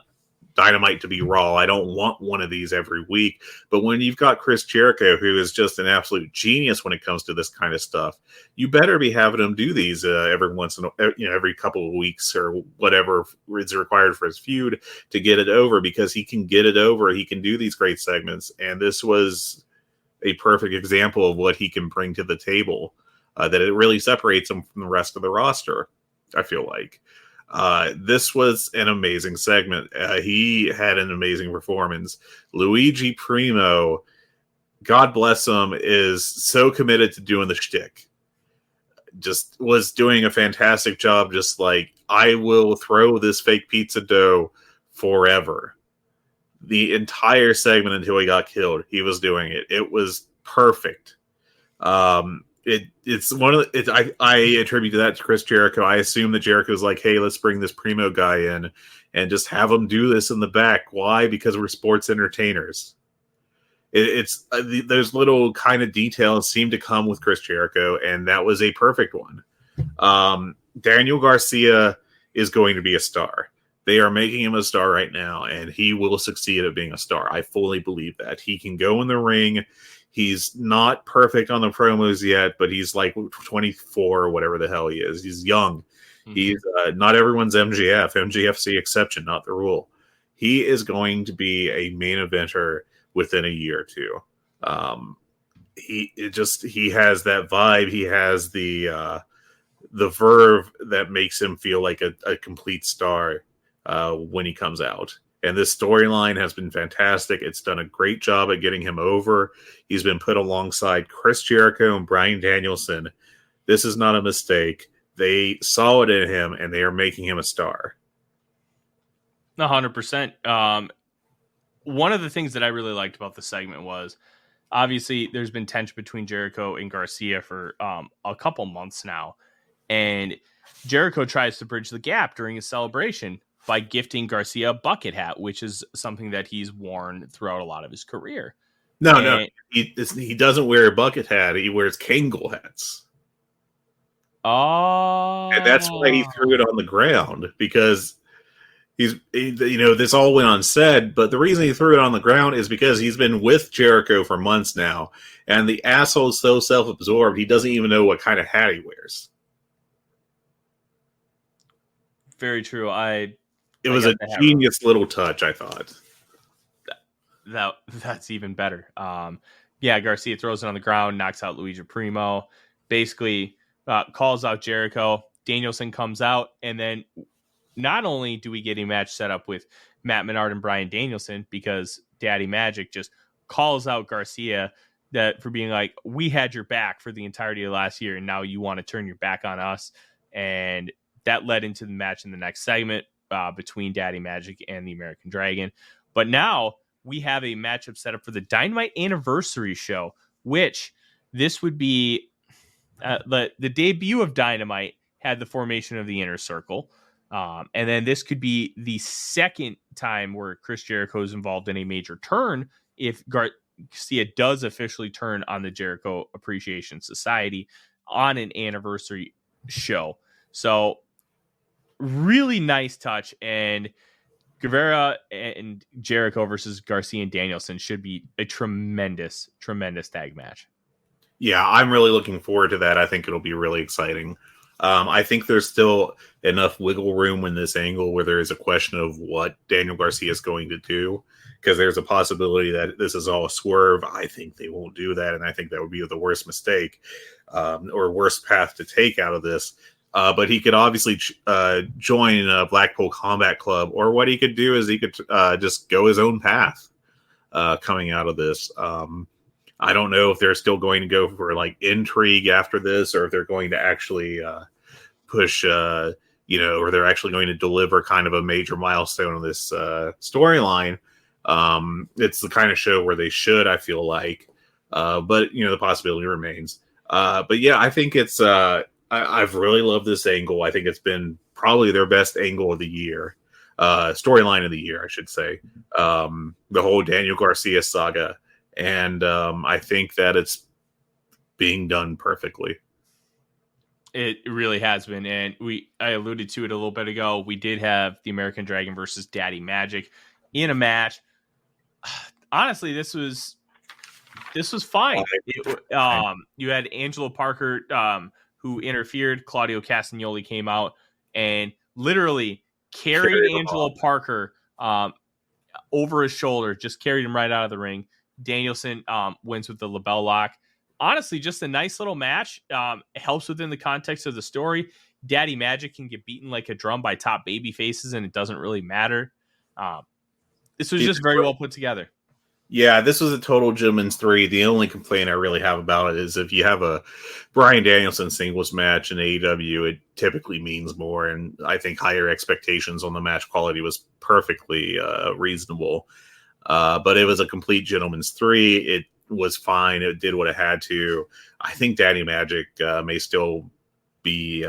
Dynamite to be Raw. I don't want one of these every week. But when you've got Chris Jericho, who is just an absolute genius when it comes to this kind of stuff, you better be having him do these every couple of weeks or whatever is required for his feud to get it over, because he can get it over. He can do these great segments, and this was a perfect example of what he can bring to the table. That it really separates him from the rest of the roster, I feel like. This was an amazing segment. He had an amazing performance. Luigi Primo, God bless him, is so committed to doing the shtick. Just was doing a fantastic job. Just like, I will throw this fake pizza dough forever. The entire segment until he got killed, he was doing it. It was perfect. It's one of the, I attribute that to Chris Jericho. I assume that Jericho's like, hey, let's bring this Primo guy in and just have him do this in the back. Why? Because we're sports entertainers. It's those little kind of details seem to come with Chris Jericho, and that was a perfect one. Daniel Garcia is going to be a star. They are making him a star right now, and he will succeed at being a star. I fully believe that. He can go in the ring. He's not perfect on the promos yet, but he's like 24 or whatever the hell he is. He's young. Mm-hmm. He's not everyone's MJF. MJF's the exception, not the rule. He is going to be a main eventer within a year or two. He has that vibe. He has the verve that makes him feel like a complete star when he comes out. And this storyline has been fantastic. It's done a great job at getting him over. He's been put alongside Chris Jericho and Bryan Danielson. This is not a mistake. They saw it in him, and they are making him a star. 100%. One of the things that I really liked about the segment was, obviously, there's been tension between Jericho and Garcia for a couple months now. And Jericho tries to bridge the gap during his celebration by gifting Garcia a bucket hat, which is something that he's worn throughout a lot of his career. No, he doesn't wear a bucket hat. He wears Kangol hats. Oh, and that's why he threw it on the ground, because this all went unsaid. But the reason he threw it on the ground is because he's been with Jericho for months now, and the asshole's so self-absorbed he doesn't even know what kind of hat he wears. Very true. It was a genius little touch, I thought. That's even better. Garcia throws it on the ground, knocks out Luigi Primo, basically calls out Jericho. Danielson comes out, and then not only do we get a match set up with Matt Menard and Bryan Danielson, because Daddy Magic just calls out Garcia for being like, we had your back for the entirety of last year, and now you want to turn your back on us. And that led into the match in the next segment between Daddy Magic and the American Dragon. But now we have a matchup set up for the Dynamite Anniversary show, which this would be the debut of Dynamite had the formation of the Inner Circle. And then this could be the second time where Chris Jericho is involved in a major turn if Garcia does officially turn on the Jericho Appreciation Society on an anniversary show. So really nice touch, and Guevara and Jericho versus Garcia and Danielson should be a tremendous tag match. Yeah, I'm really looking forward to that. I think it'll be really exciting. I think there's still enough wiggle room in this angle where there is a question of what Daniel Garcia is going to do, because there's a possibility that this is all a swerve. I think they won't do that, and I think that would be the worst mistake or worst path to take out of this. But he could obviously join a Blackpool Combat Club, or what he could do is he could just go his own path coming out of this. I don't know if they're still going to go for like intrigue after this, or if they're going to actually push, or they're actually going to deliver kind of a major milestone on this storyline. It's the kind of show where they should, I feel like, but the possibility remains. But yeah, I think it's I've really loved this angle. I think it's been probably their best angle of the year, storyline of the year, I should say. The whole Daniel Garcia saga. And I think that it's being done perfectly. It really has been. And I alluded to it a little bit ago. We did have the American Dragon versus Daddy Magic in a match. Honestly, this was fine. You had Angelo Parker who interfered. Claudio Castagnoli came out and literally carried Angelo Parker over his shoulder, just carried him right out of the ring. Danielson wins with the label lock. Honestly, just a nice little match. It helps within the context of the story. Daddy Magic can get beaten like a drum by top baby faces, and it doesn't really matter. This was just very well put together. Yeah, this was a total gentleman's 3. The only complaint I really have about it is if you have a Bryan Danielson singles match in AEW, it typically means more, and I think higher expectations on the match quality was perfectly reasonable. But it was a complete gentleman's 3. It was fine. It did what it had to. I think Daddy Magic may still be,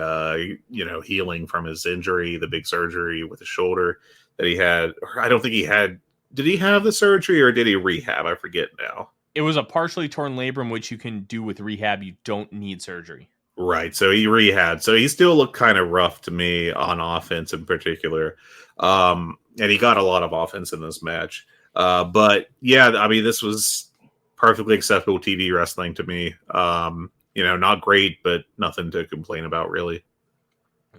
healing from his injury, the big surgery with the shoulder that he had. I don't think he had. Did he have the surgery or did he rehab? I forget now. It was a partially torn labrum, which you can do with rehab. You don't need surgery. Right. So he rehabbed. So he still looked kind of rough to me on offense in particular. And he got a lot of offense in this match. But yeah, I mean, this was perfectly acceptable TV wrestling to me. Not great, but nothing to complain about, really.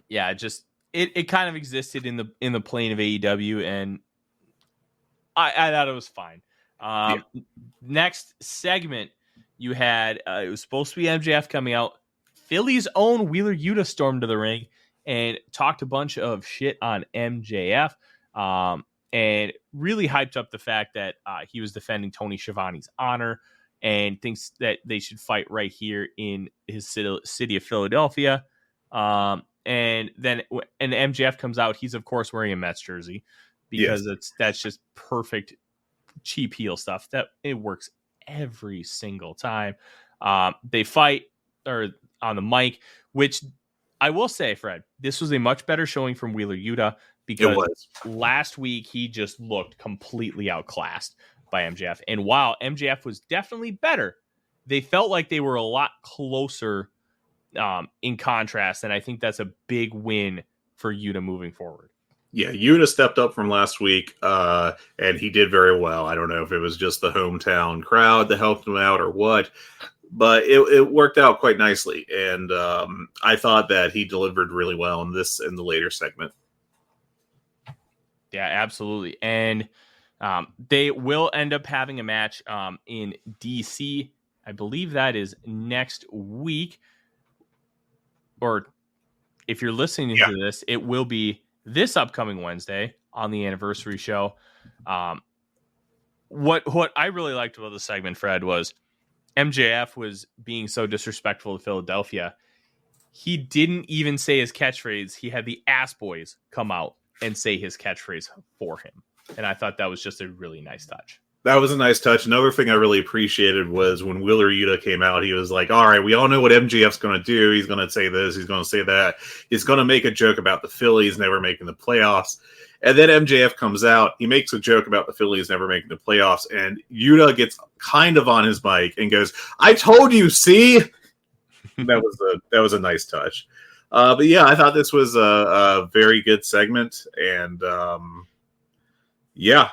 Yeah, it kind of existed in the plane of AEW, and I thought it was fine. Next segment, you had it was supposed to be MJF coming out. Philly's own Wheeler Yuta stormed to the ring and talked a bunch of shit on MJF. And really hyped up the fact that he was defending Tony Schiavone's honor and thinks that they should fight right here in his city of Philadelphia. And MJF comes out. He's, of course, wearing a Mets jersey because that's just perfect cheap heel stuff. That it works every single time. They fight on the mic, which I will say, Fred, this was a much better showing from Wheeler Yuta. Because last week he just looked completely outclassed by MJF. And while MJF was definitely better, they felt like they were a lot closer in contrast. And I think that's a big win for Yuta moving forward. Yeah, Yuta stepped up from last week, and he did very well. I don't know if it was just the hometown crowd that helped him out or what, but it worked out quite nicely. And I thought that he delivered really well in the later segment. Yeah, absolutely. And they will end up having a match in DC. I believe that is next week. Or if you're listening to this, it will be this upcoming Wednesday on the anniversary show. What I really liked about the segment, Fred, was MJF was being so disrespectful to Philadelphia. He didn't even say his catchphrase. He had the Ass Boys come out and say his catchphrase for him. And I thought that was just a really nice touch. That was a nice touch. Another thing I really appreciated was when Wheeler Yuta came out, he was like, all right, we all know what MJF's going to do. He's going to say this. He's going to say that. He's going to make a joke about the Phillies never making the playoffs. And then MJF comes out. He makes a joke about the Phillies never making the playoffs. And Yuta gets kind of on his mic and goes, I told you, see? That was a nice touch. But yeah, I thought this was a very good segment. And yeah.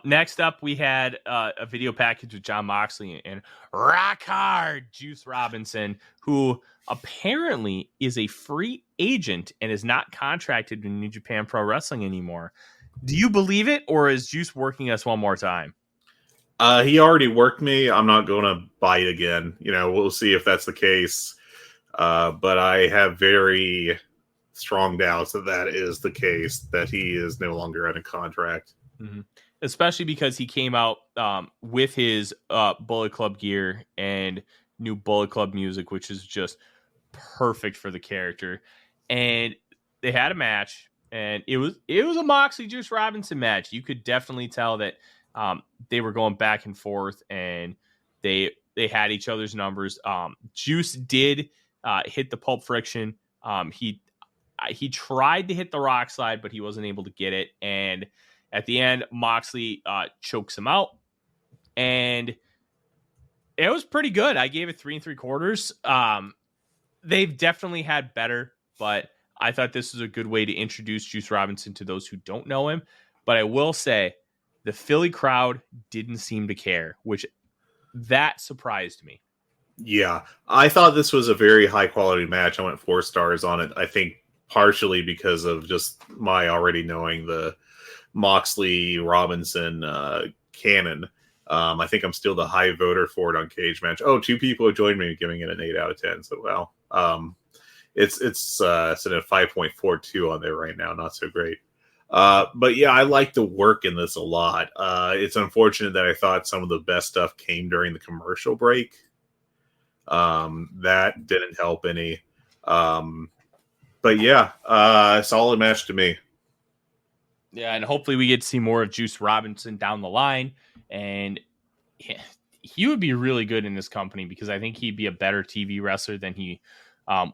Next up, we had a video package with Jon Moxley and Rock Hard Juice Robinson, who apparently is a free agent and is not contracted in New Japan Pro Wrestling anymore. Do you believe it, or is Juice working us one more time? He already worked me. I'm not going to buy it again. We'll see if that's the case. But I have very strong doubts that is the case, that he is no longer under contract. Mm-hmm. Especially because he came out with his Bullet Club gear and new Bullet Club music, which is just perfect for the character. And they had a match, and it was a Moxley Juice Robinson match. You could definitely tell that they were going back and forth, and they had each other's numbers. Juice did hit the Pulp Friction. He tried to hit the Rock Slide, but he wasn't able to get it. And at the end, Moxley chokes him out, and it was pretty good. I gave it 3 3/4. They've definitely had better, but I thought this was a good way to introduce Juice Robinson to those who don't know him. But I will say, the Philly crowd didn't seem to care, which that surprised me. Yeah, I thought this was a very high quality match. I went 4 stars on it. I think partially because of just my already knowing the Moxley Robinson canon. I think I'm still the high voter for it on Cage Match. 2 people have joined me giving it an 8 out of 10. So it's sitting at 5.42 on there right now. Not so great. But yeah, I like the work in this a lot. It's unfortunate that I thought some of the best stuff came during the commercial break. That didn't help any. But yeah, solid match to me. Yeah, and hopefully we get to see more of Juice Robinson down the line. And he would be really good in this company, because I think he'd be a better TV wrestler than he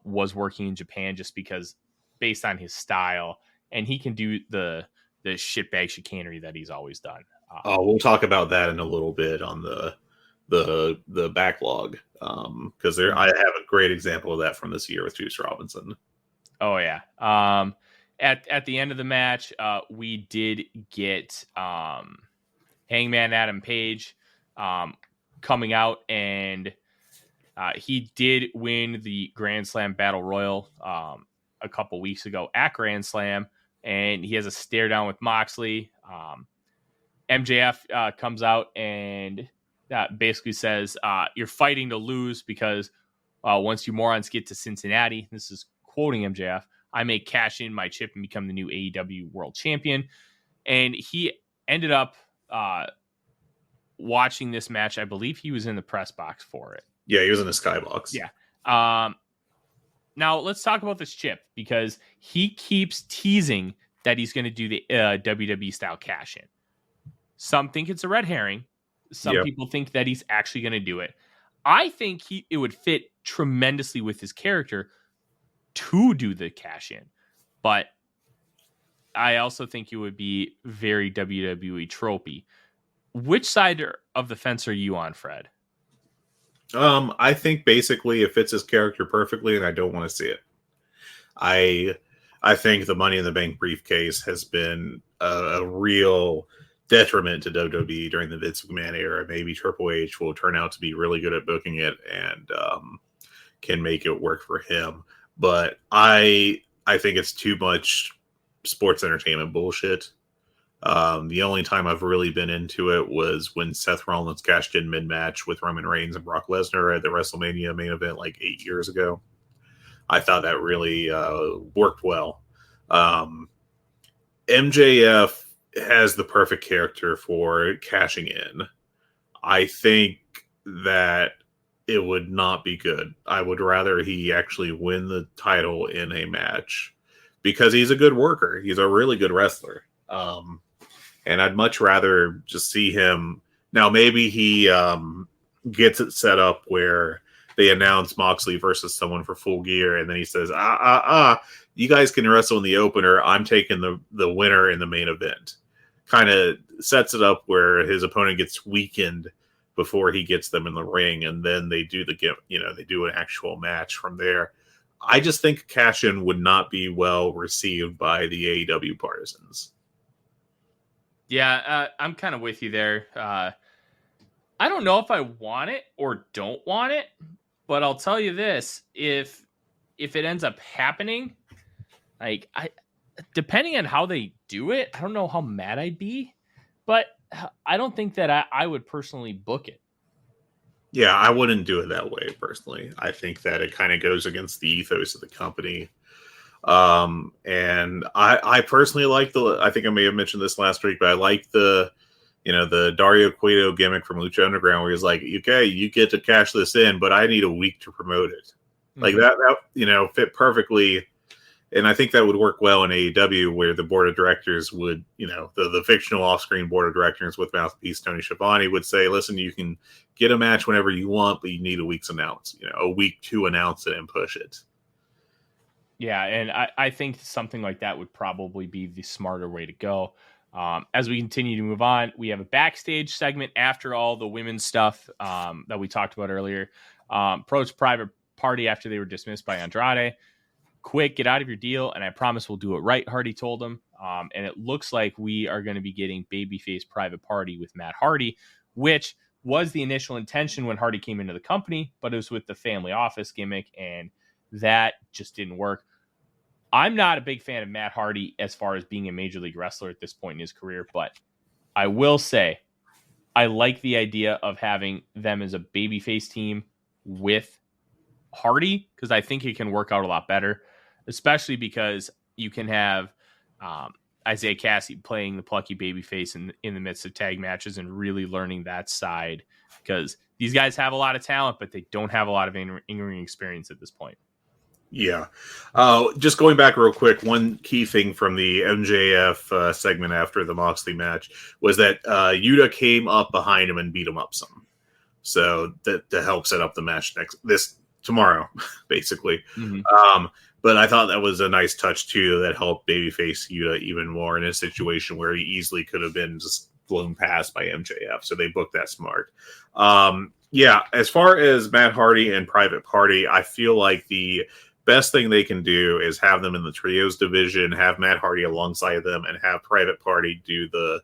was working in Japan, just because based on his style, and he can do the shitbag chicanery that he's always done. We'll talk about that in a little bit on the backlog, because I have a great example of that from this year with Juice Robinson. Oh yeah. At the end of the match, we did get Hangman Adam Page coming out, and he did win the Grand Slam Battle Royal a couple weeks ago at Grand Slam, and he has a stare down with Moxley. MJF comes out and basically says, you're fighting to lose, because once you morons get to Cincinnati, this is quoting MJF, I may cash in my chip and become the new AEW World Champion. And he ended up watching this match. I believe he was in the press box for it. Yeah, he was in the skybox. Yeah. Now let's talk about this chip, because he keeps teasing that he's going to do the WWE style cash in. Some think it's a red herring. Some people think that he's actually going to do it. I think it would fit tremendously with his character to do the cash in, but I also think it would be very WWE tropey. Which side of the fence are you on, Fred? I think basically it fits his character perfectly, and I don't want to see it. I think the Money in the Bank briefcase has been a real detriment to WWE during the Vince McMahon era. Maybe Triple H will turn out to be really good at booking it and can make it work for him. But I think it's too much sports entertainment bullshit. The only time I've really been into it was when Seth Rollins cashed in mid-match with Roman Reigns and Brock Lesnar at the WrestleMania main event like 8 years ago. I thought that really worked well. MJF has the perfect character for cashing in. I think that it would not be good. I would rather he actually win the title in a match, because he's a good worker. He's a really good wrestler. And I'd much rather just see him. Now, maybe he gets it set up where they announce Moxley versus someone for Full Gear, and then he says, you guys can wrestle in the opener. I'm taking the winner in the main event. Kind of sets it up where his opponent gets weakened before he gets them in the ring, and then they do they do an actual match from there. I just think cash-in would not be well received by the AEW partisans. Yeah, I'm kind of with you there. I don't know if I want it or don't want it, but I'll tell you this: if it ends up happening, like depending on how they do it, I don't know how mad I'd be, but I don't think that I would personally book it. Yeah, I wouldn't do it that way personally. I think that it kind of goes against the ethos of the company. And I personally like I think I may have mentioned this last week, but I like the Dario Cueto gimmick from Lucha Underground where he's like, okay, you get to cash this in, but I need a week to promote it. Mm-hmm. Like that fit perfectly. And I think that would work well in AEW where the board of directors would, the fictional off-screen board of directors with mouthpiece Tony Schiavone would say, listen, you can get a match whenever you want, but you need a week's announce, a week to announce it and push it. Yeah, and I think something like that would probably be the smarter way to go. As we continue to move on, we have a backstage segment after all the women's stuff that we talked about earlier. Pro's private party after they were dismissed by Andrade. Quick, get out of your deal, and I promise we'll do it right, Hardy told him. And it looks like we are going to be getting babyface private party with Matt Hardy, which was the initial intention when Hardy came into the company, but it was with the family office gimmick, and that just didn't work. I'm not a big fan of Matt Hardy as far as being a major league wrestler at this point in his career, but I will say I like the idea of having them as a babyface team with Hardy because I think it can work out a lot better, especially because you can have Isaiah Cassie playing the plucky babyface in the midst of tag matches and really learning that side because these guys have a lot of talent, but they don't have a lot of in-ring experience at this point. Yeah. Just going back real quick, one key thing from the MJF segment after the Moxley match was that Yuta came up behind him and beat him up some. So that to help set up the match tomorrow, basically. Mm-hmm. But I thought that was a nice touch too that helped babyface Yuta even more in a situation where he easily could have been just blown past by MJF. So they booked that smart. Yeah, as far as Matt Hardy and Private Party, I feel like the best thing they can do is have them in the trios division, have Matt Hardy alongside them, and have Private Party do the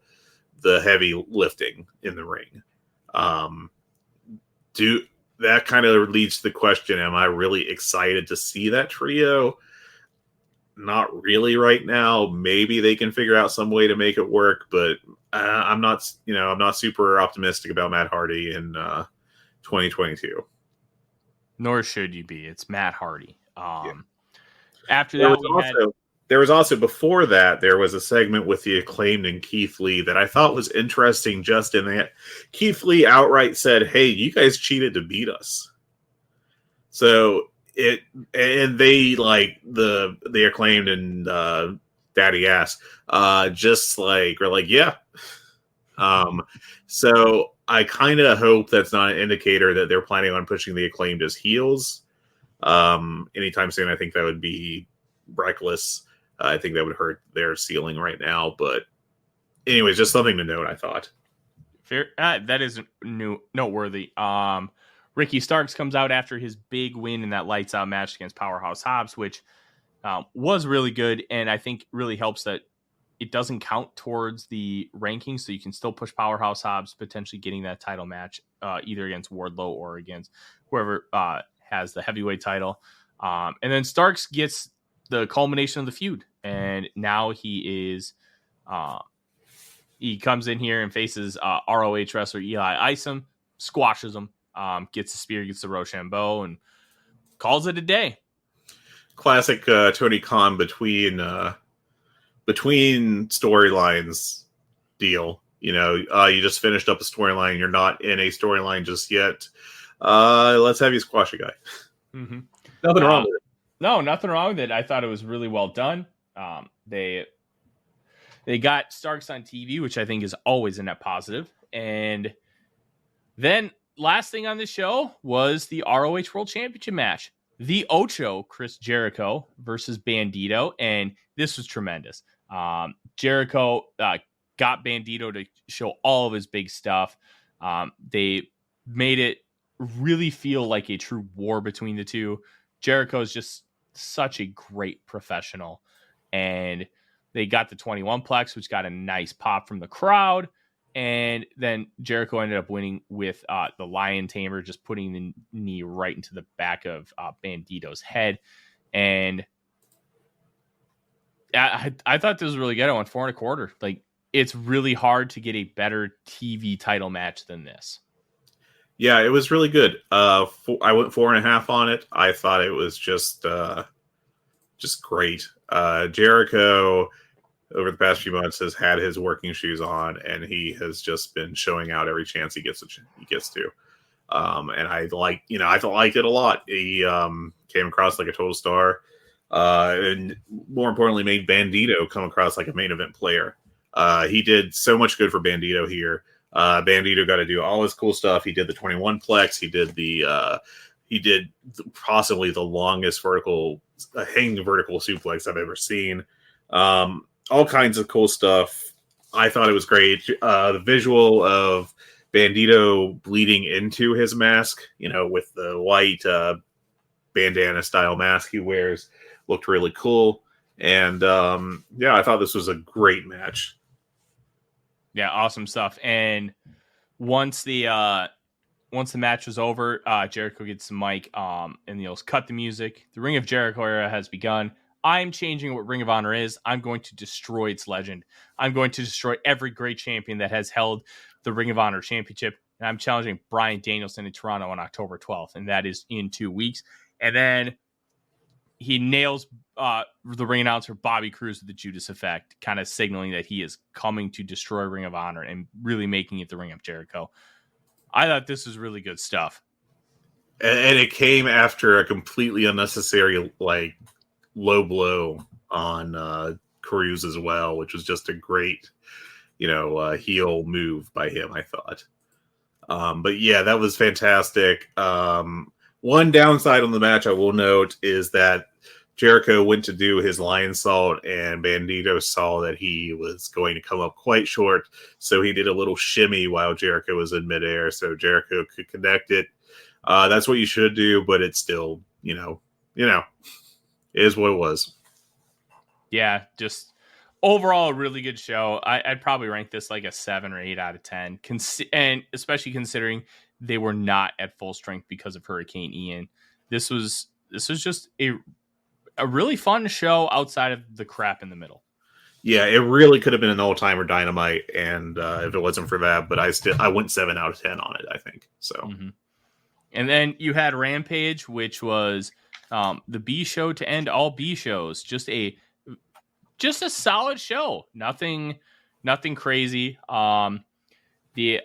heavy lifting in the ring. That kind of leads to the question, am I really excited to see that trio? Not really right now. Maybe they can figure out some way to make it work, but I'm not super optimistic about Matt Hardy in 2022. Nor should you be. It's Matt Hardy. Yeah. After that, there was also before that, there was a segment with the Acclaimed and Keith Lee that I thought was interesting just in that Keith Lee outright said, hey, you guys cheated to beat us. So they like the Acclaimed and Daddy Ass just like are like, yeah. So I kind of hope that's not an indicator that they're planning on pushing the Acclaimed as heels anytime soon. I think that would be reckless. I think that would hurt their ceiling right now. But anyways, just something to note, I thought. Fair. That is noteworthy. Ricky Starks comes out after his big win in that lights out match against Powerhouse Hobbs, which was really good. And I think really helps that it doesn't count towards the rankings. So you can still push Powerhouse Hobbs potentially getting that title match either against Wardlow or against whoever has the heavyweight title. And then Starks gets the culmination of the feud. And now he comes in here and faces ROH wrestler Eli Isom, squashes him, gets the spear, gets the Rochambeau, and calls it a day. Classic Tony Khan between storylines deal. You just finished up a storyline. You're not in a storyline just yet. Let's have you squash a guy. Mm-hmm. Nothing wrong with it. No, nothing wrong with it. I thought it was really well done. They got Starks on TV, which I think is always a net positive. And then last thing on the show was the ROH World Championship match. The Ocho, Chris Jericho versus Bandito. And this was tremendous. Jericho got Bandito to show all of his big stuff. They made it really feel like a true war between the two. Jericho is just such a great professional. And They got the 21 plex, which got a nice pop from the crowd. And then Jericho ended up winning with the Lion Tamer, just putting the knee right into the back of Bandito's head. And I thought this was really good. I went 4.25. Like, it's really hard to get a better TV title match than this. Yeah, it was really good. I went 4.5 on it. I thought it was just great. Jericho, over the past few months, has had his working shoes on, and he has just been showing out every chance he gets to. And I liked it a lot. He came across like a total star, and more importantly, made Bandito come across like a main event player. He did so much good for Bandito here. Bandito got to do all his cool stuff. He did the 21 plex. He did possibly the longest hanging vertical suplex I've ever seen. All kinds of cool stuff. I thought it was great. The visual of Bandito bleeding into his mask, with the white bandana style mask he wears, looked really cool. And I thought this was a great match. Yeah, awesome stuff. And once the match was over, Jericho gets the mic and he'll cut the music. The Ring of Jericho era has begun. I'm changing what Ring of Honor is. I'm going to destroy its legend. I'm going to destroy every great champion that has held the Ring of Honor championship. And I'm challenging Bryan Danielson in Toronto on October 12th. And that is in 2 weeks. And then he nails the ring announcer Bobby Cruz with the Judas effect, kind of signaling that he is coming to destroy Ring of Honor and really making it the Ring of Jericho. I thought this was really good stuff. And it came after a completely unnecessary, low blow on Cruz as well, which was just a great, heel move by him, I thought. But yeah, that was fantastic. One downside on the match I will note is that Jericho went to do his lion salt, and Bandito saw that he was going to come up quite short, so he did a little shimmy while Jericho was in midair, so Jericho could connect it. That's what you should do, but it's still, is what it was. Yeah, just overall a really good show. I'd probably rank this like a 7 or 8 out of 10, and especially considering they were not at full strength because of Hurricane Ian. This was just a really fun show outside of the crap in the middle. Yeah, it really could have been an all-timer Dynamite, and if it wasn't for that, but I went 7 out of 10 on it, I think. So, And then you had Rampage, which was the B show to end all B shows. Just a solid show. Nothing crazy. The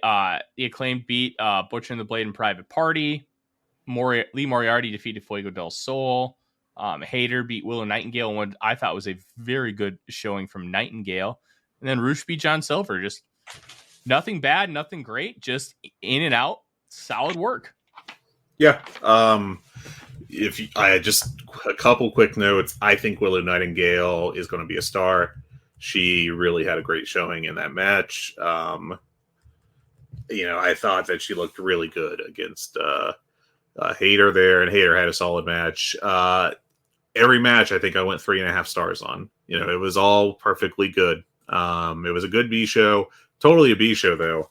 Acclaimed beat Butcher and the Blade and Private Party. Lee Moriarty defeated Fuego del Sol. Hayter beat Willow Nightingale, what I thought was a very good showing from Nightingale. And then Roosh beat John Silver. Just nothing bad, nothing great, just in and out, solid work. Yeah. Just a couple quick notes. I think Willow Nightingale is going to be a star. She really had a great showing in that match. I thought that she looked really good against Hayter there, and Hayter had a solid match. Every match, I think I went 3.5 stars on. It was all perfectly good. It was a good B show, totally a B show though.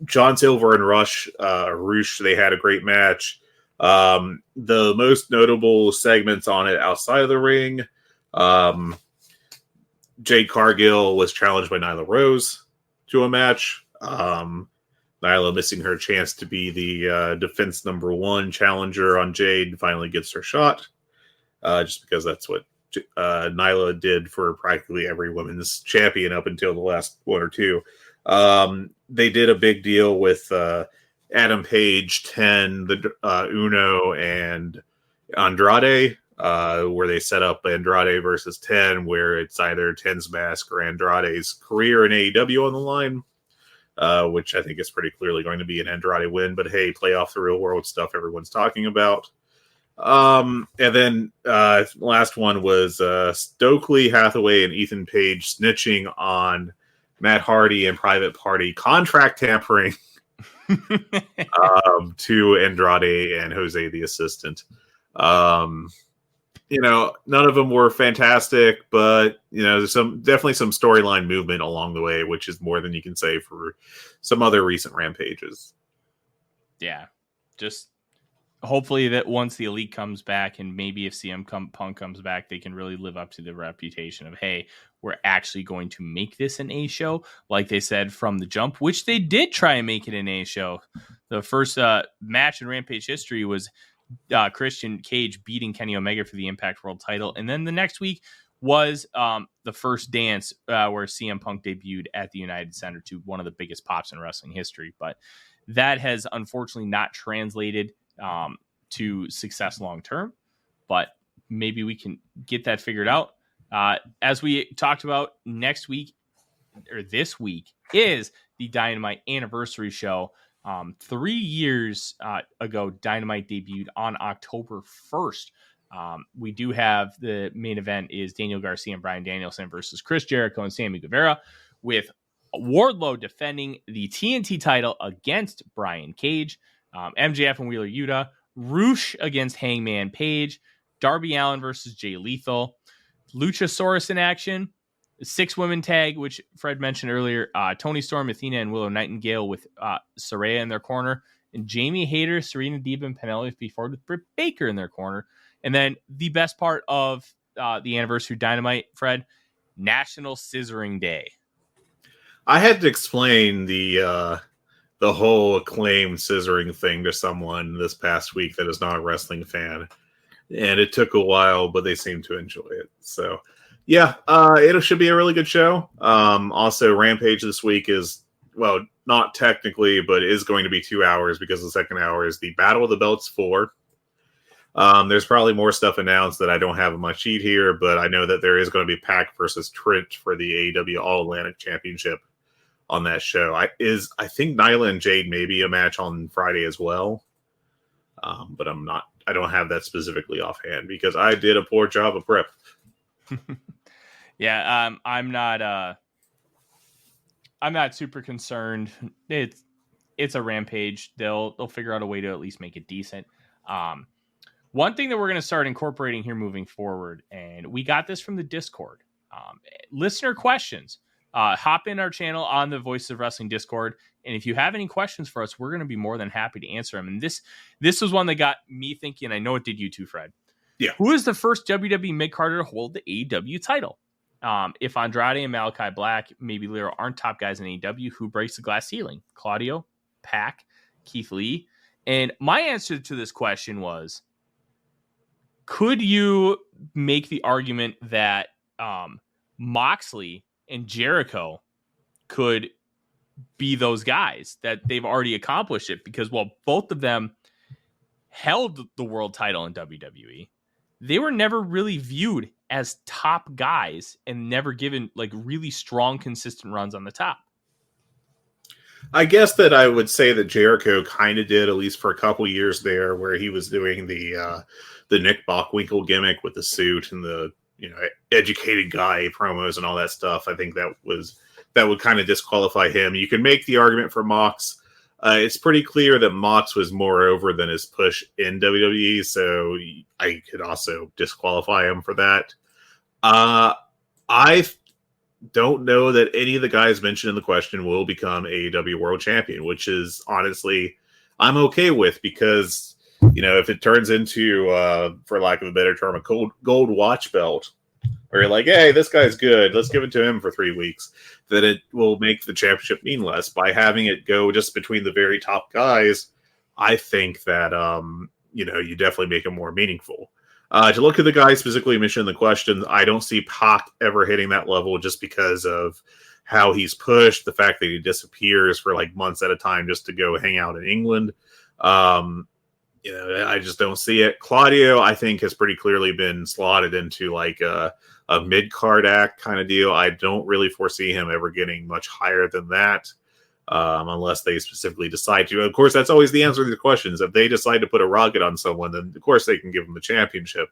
John Silver and Roosh, they had a great match. The most notable segments on it outside of the ring, Jade Cargill was challenged by Nyla Rose to a match. Nyla missing her chance to be the defense number 1 challenger on Jade finally gets her shot. Just because that's what Nyla did for practically every women's champion up until the last 1 or 2. They did a big deal with Adam Page, 10, Uno, and Andrade, where they set up Andrade versus 10, where it's either 10's mask or Andrade's career in AEW on the line. Which I think is pretty clearly going to be an Andrade win, but hey, play off the real world stuff everyone's talking about. And then last one was Stokely Hathaway and Ethan Page snitching on Matt Hardy and Private Party contract tampering to Andrade and Jose the assistant. none of them were fantastic, but there's definitely some storyline movement along the way, which is more than you can say for some other recent rampages. Yeah, just hopefully that once the Elite comes back, and maybe if Punk comes back, they can really live up to the reputation of, hey, we're actually going to make this an A show, like they said from the jump, which they did try and make it an A show. The first match in Rampage history was Christian Cage beating Kenny Omega for the Impact World title. And then the next week was the first dance where CM Punk debuted at the United Center to one of the biggest pops in wrestling history. But that has unfortunately not translated to success long-term, but maybe we can get that figured out. As we talked about, next week or this week is the Dynamite anniversary show. 3 years ago, Dynamite debuted on October 1st. We do have the main event is Daniel Garcia and Bryan Danielson versus Chris Jericho and Sammy Guevara, with Wardlow defending the TNT title against Brian Cage, MJF and Wheeler Yuta, Roosh against Hangman Page, Darby Allin versus Jay Lethal, Luchasaurus in action, 6-women tag, which Fred mentioned earlier, Toni Storm, Athena, and Willow Nightingale with Saraya in their corner, and Jamie Hayter, Serena Deeb, and Penelope Ford with Britt Baker in their corner. And then the best part of the anniversary Dynamite, Fred, National Scissoring Day. I had to explain the whole Acclaimed scissoring thing to someone this past week that is not a wrestling fan, and it took a while, but they seem to enjoy it. So, yeah, it should be a really good show. Also, Rampage this week is, well, not technically, but is going to be 2 hours because the second hour is the Battle of the Belts 4. There's probably more stuff announced that I don't have on my sheet here, but I know that there is going to be Pac versus Trent for the AEW All-Atlantic Championship on that show. I think Nyla and Jade may be a match on Friday as well. But I don't have that specifically offhand because I did a poor job of prep. Yeah, I'm not super concerned. It's a Rampage. They'll figure out a way to at least make it decent. One thing that we're going to start incorporating here moving forward, and we got this from the Discord, listener questions. Hop in our channel on the Voices of Wrestling Discord, and if you have any questions for us, we're going to be more than happy to answer them. And this was one that got me thinking. I know it did you too, Fred. Yeah. Who is the first WWE mid-carder to hold the AEW title? If Andrade and Malachi Black, maybe Lyra aren't top guys in AEW, who breaks the glass ceiling? Claudio, Pac, Keith Lee? And my answer to this question was, could you make the argument that Moxley and Jericho could be those guys, that they've already accomplished it? Because while both of them held the world title in WWE, they were never really viewed as top guys and never given like really strong, consistent runs on the top. I guess that I would say that Jericho kind of did, at least for a couple years there, where he was doing the Nick Bockwinkel gimmick with the suit and the educated guy promos and all that stuff. I think that would kind of disqualify him. You can make the argument for Mox. It's pretty clear that Mox was more over than his push in WWE, so I could also disqualify him for that. I don't know that any of the guys mentioned in the question will become AEW World Champion, which is honestly I'm okay with, because if it turns into, for lack of a better term, a gold watch belt, or you're like, hey, this guy's good, let's give it to him for 3 weeks, then it will make the championship mean less. By having it go just between the very top guys, I think that, you definitely make it more meaningful. To look at the guys specifically mentioned in the question, I don't see Pac ever hitting that level just because of how he's pushed, the fact that he disappears for like months at a time just to go hang out in England. I just don't see it. Claudio, I think, has pretty clearly been slotted into like a mid-card act kind of deal. I don't really foresee him ever getting much higher than that, unless they specifically decide to. Of course, that's always the answer to the questions. If they decide to put a rocket on someone, then of course they can give them the championship.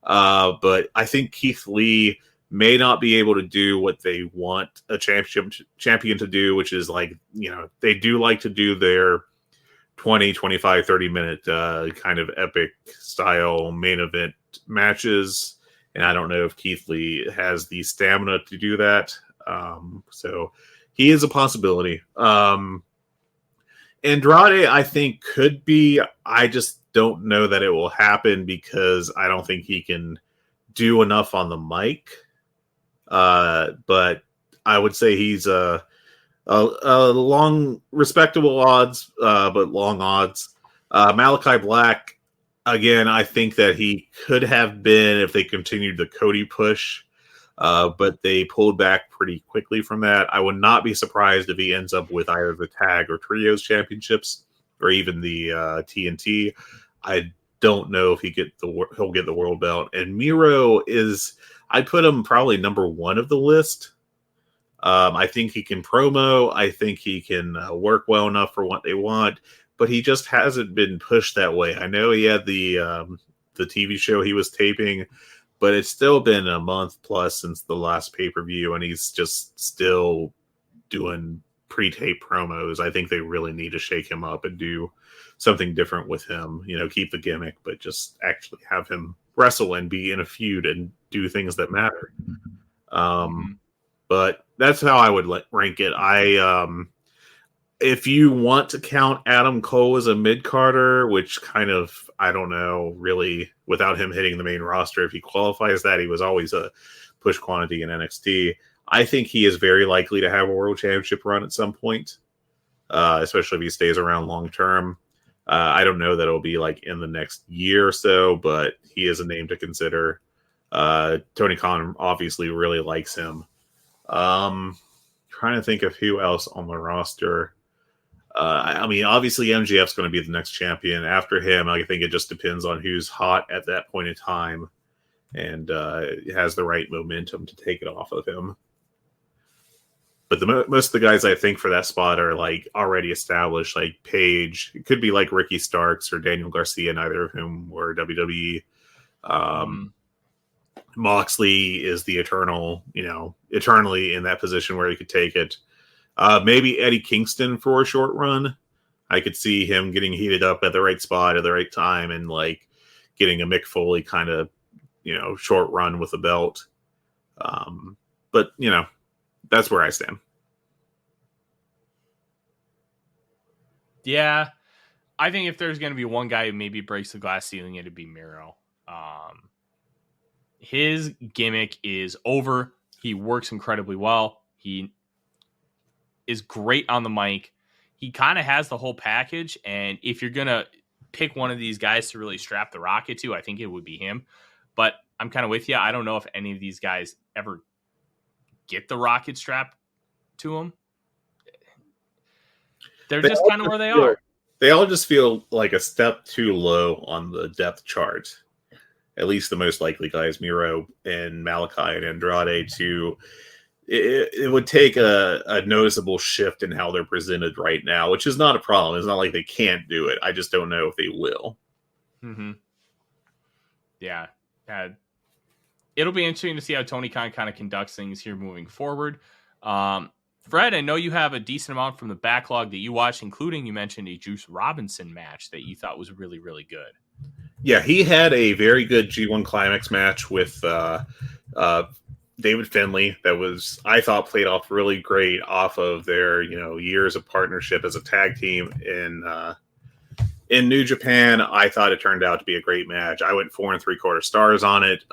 But I think Keith Lee may not be able to do what they want a champion to do, which is like, they do like to do 20, 25, 30-minute kind of epic style main event matches. And I don't know if Keith Lee has the stamina to do that. So he is a possibility. Andrade, I think, could be. I just don't know that it will happen because I don't think he can do enough on the mic. But I would say he's a long, respectable odds, but long odds. Malachi Black, again, I think that he could have been if they continued the Cody push, but they pulled back pretty quickly from that. I would not be surprised if he ends up with either the tag or trios championships or even the TNT. I don't know if he'll get the world belt. And Miro is, I'd put him probably number one of the list. I think he can promo. I think he can work well enough for what they want, but he just hasn't been pushed that way. I know he had the TV show he was taping, but it's still been a month plus since the last pay-per-view, and he's just still doing pre-tape promos. I think they really need to shake him up and do something different with him. Keep the gimmick, but just actually have him wrestle and be in a feud and do things that matter. But that's how I would rank it. If you want to count Adam Cole as a mid-carder, which kind of, I don't know, really, without him hitting the main roster, if he qualifies that, he was always a push quantity in NXT. I think he is very likely to have a world championship run at some point, especially if he stays around long-term. I don't know that it'll be like in the next year or so, but he is a name to consider. Tony Khan obviously really likes him. Trying to think of who else on the roster. Obviously MJF's going to be the next champion. After him, I think it just depends on who's hot at that point in time and has the right momentum to take it off of him. But most of the guys I think for that spot are like already established, like Paige. It could be like Ricky Starks or Daniel Garcia, neither of whom were WWE. Moxley is the eternally in that position where he could take it. Maybe Eddie Kingston for a short run. I could see him getting heated up at the right spot at the right time and like getting a Mick Foley kind of, short run with a belt. But that's where I stand. Yeah. I think if there's going to be one guy who maybe breaks the glass ceiling, it'd be Miro. His gimmick is over. He works incredibly well. He is great on the mic. He kind of has the whole package. And if you're going to pick one of these guys to really strap the rocket to, I think it would be him. But I'm kind of with you. I don't know if any of these guys ever get the rocket strap to them. They're just kind of where they are. They all just feel like a step too low on the depth chart. At least the most likely guys, Miro and Malachi and Andrade, it would take a noticeable shift in how they're presented right now, which is not a problem. It's not like they can't do it. I just don't know if they will. Mm-hmm. Yeah. It'll be interesting to see how Tony Khan kind of conducts things here moving forward. Fred, I know you have a decent amount from the backlog that you watched, including you mentioned a Juice Robinson match that you thought was really, really good. Yeah, he had a very good G1 Climax match with David Finlay that was, I thought, played off really great off of their years of partnership as a tag team in New Japan. I thought it turned out to be a great match. I went 4 3/4 stars on it.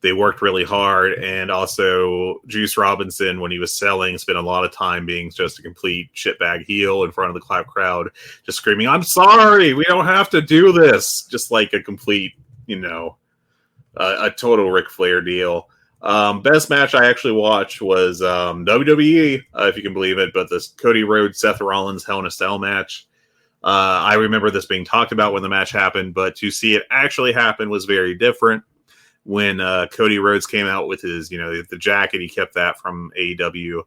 They worked really hard, and also Juice Robinson, when he was selling, spent a lot of time being just a complete shitbag heel in front of the clap crowd, just screaming, "I'm sorry, we don't have to do this," just like a complete, a total Ric Flair deal. Best match I actually watched was WWE, if you can believe it, but this Cody Rhodes Seth Rollins Hell in a Cell match. I remember this being talked about when the match happened, but to see it actually happen was very different. When Cody Rhodes came out with his, the jacket, he kept that from AEW,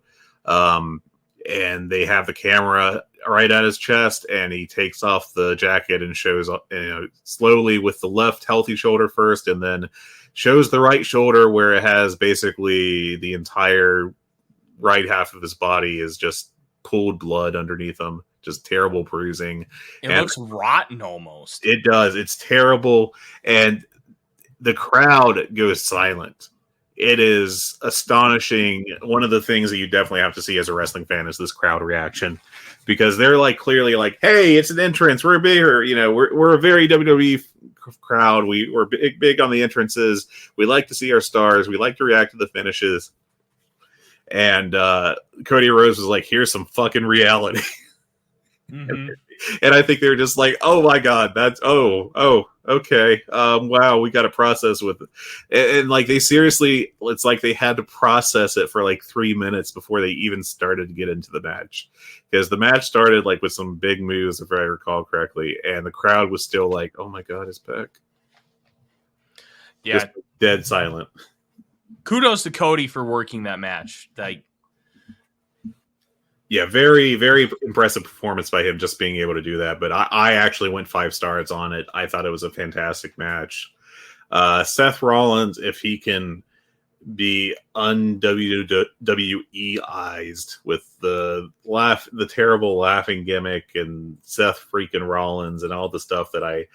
and they have the camera right at his chest, and he takes off the jacket and shows, slowly with the left healthy shoulder first, and then shows the right shoulder where it has basically the entire right half of his body is just pooled blood underneath him. just terrible bruising. It looks rotten almost. It does. It's terrible. And the crowd goes silent. It is astonishing. One of the things that you definitely have to see as a wrestling fan is this crowd reaction, because they're like clearly like, "Hey, it's an entrance. We're bigger. We're a very WWE crowd. We're big on the entrances. We like to see our stars. We like to react to the finishes." And Cody Rhodes was like, "Here's some fucking reality." Mm-hmm. And I think they're just like, "Oh my god, that's okay. Wow, we got to process with it." And like they seriously, it's like they had to process it for like 3 minutes before they even started to get into the match, because the match started like with some big moves, if I recall correctly, and the crowd was still like, "Oh my god, it's back." Yeah, just dead silent. Kudos to Cody for working that match. Like, yeah, very, very impressive performance by him just being able to do that. But I actually went 5 stars on it. I thought it was a fantastic match. Seth Rollins, if he can be un-WWE-ized with the terrible laughing gimmick and Seth freaking Rollins and all the stuff that I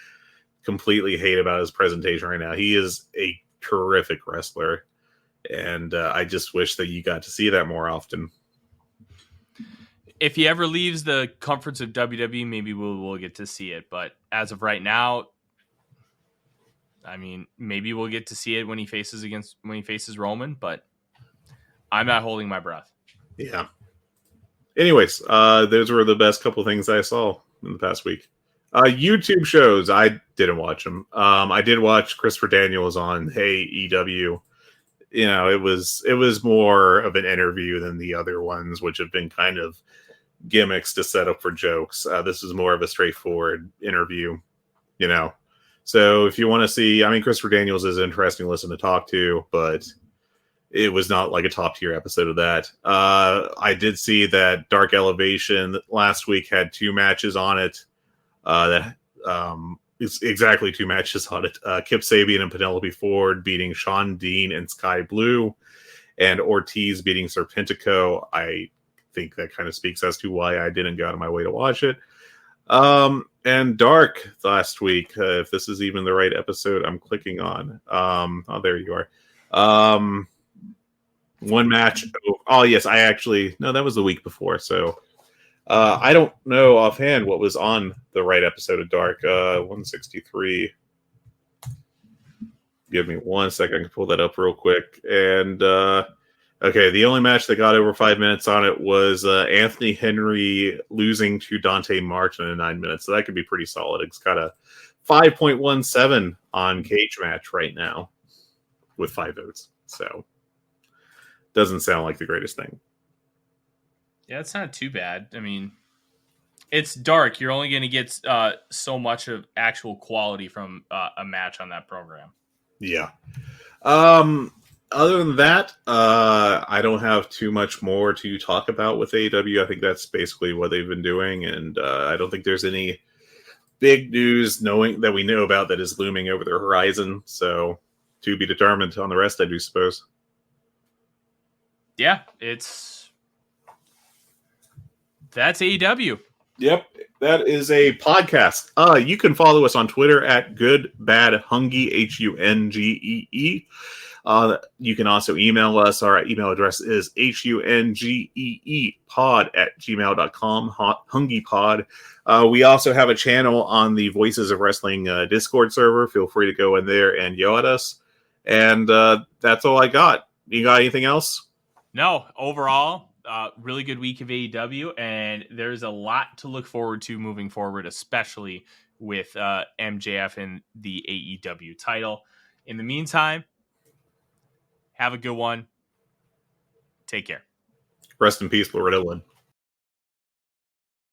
completely hate about his presentation right now. He is a terrific wrestler. And I just wish that you got to see that more often. if he ever leaves the comforts of WWE, maybe we'll get to see it. But as of right now, I mean, maybe we'll get to see it when he faces Roman, but I'm not holding my breath. Yeah. Anyways, those were the best couple things I saw in the past week. YouTube shows, I didn't watch them. I did watch Christopher Daniels on AEW. It was more of an interview than the other ones, which have been kind of gimmicks to set up for jokes. This is more of a straightforward interview, So if you want to see, Christopher Daniels is interesting to listen to talk to, but it was not like a top tier episode of that. I did see that Dark Elevation last week had 2 matches on it. It's exactly 2 matches on it. Kip Sabian and Penelope Ford beating Sean Dean and Sky Blue, and Ortiz beating Serpentico. I think that kind of speaks as to why I didn't go out of my way to watch it. And Dark last week, if this is even the right episode I'm clicking on. There you are. 1 match. Oh, yes, no, that was the week before. So I don't know offhand what was on the right episode of Dark. 163. Give me 1 second. I can pull that up real quick. And okay, the only match that got over 5 minutes on it was Anthony Henry losing to Dante Martin in 9 minutes. So that could be pretty solid. It's got a 5.17 on Cage Match right now with 5 votes. So doesn't sound like the greatest thing. Yeah, it's not too bad. I mean, it's Dark. You're only going to get so much of actual quality from a match on that program. Yeah. Other than that, I don't have too much more to talk about with AEW. I think that's basically what they've been doing, and I don't think there's any big news that we know about that is looming over the horizon. So, to be determined on the rest, I do suppose. Yeah, that's AEW. Yep, that is a podcast. You can follow us on Twitter at GoodBadHungee, HUNGEE. You can also email us. Our email address is hungeepod@gmail.com, HungeePod. We also have a channel on the Voices of Wrestling Discord server. Feel free to go in there and yell at us. And that's all I got. You got anything else? No, overall, really good week of AEW, and there's a lot to look forward to moving forward, especially with MJF and the AEW title. In the meantime, have a good one. Take care. Rest in peace, Lord Owen.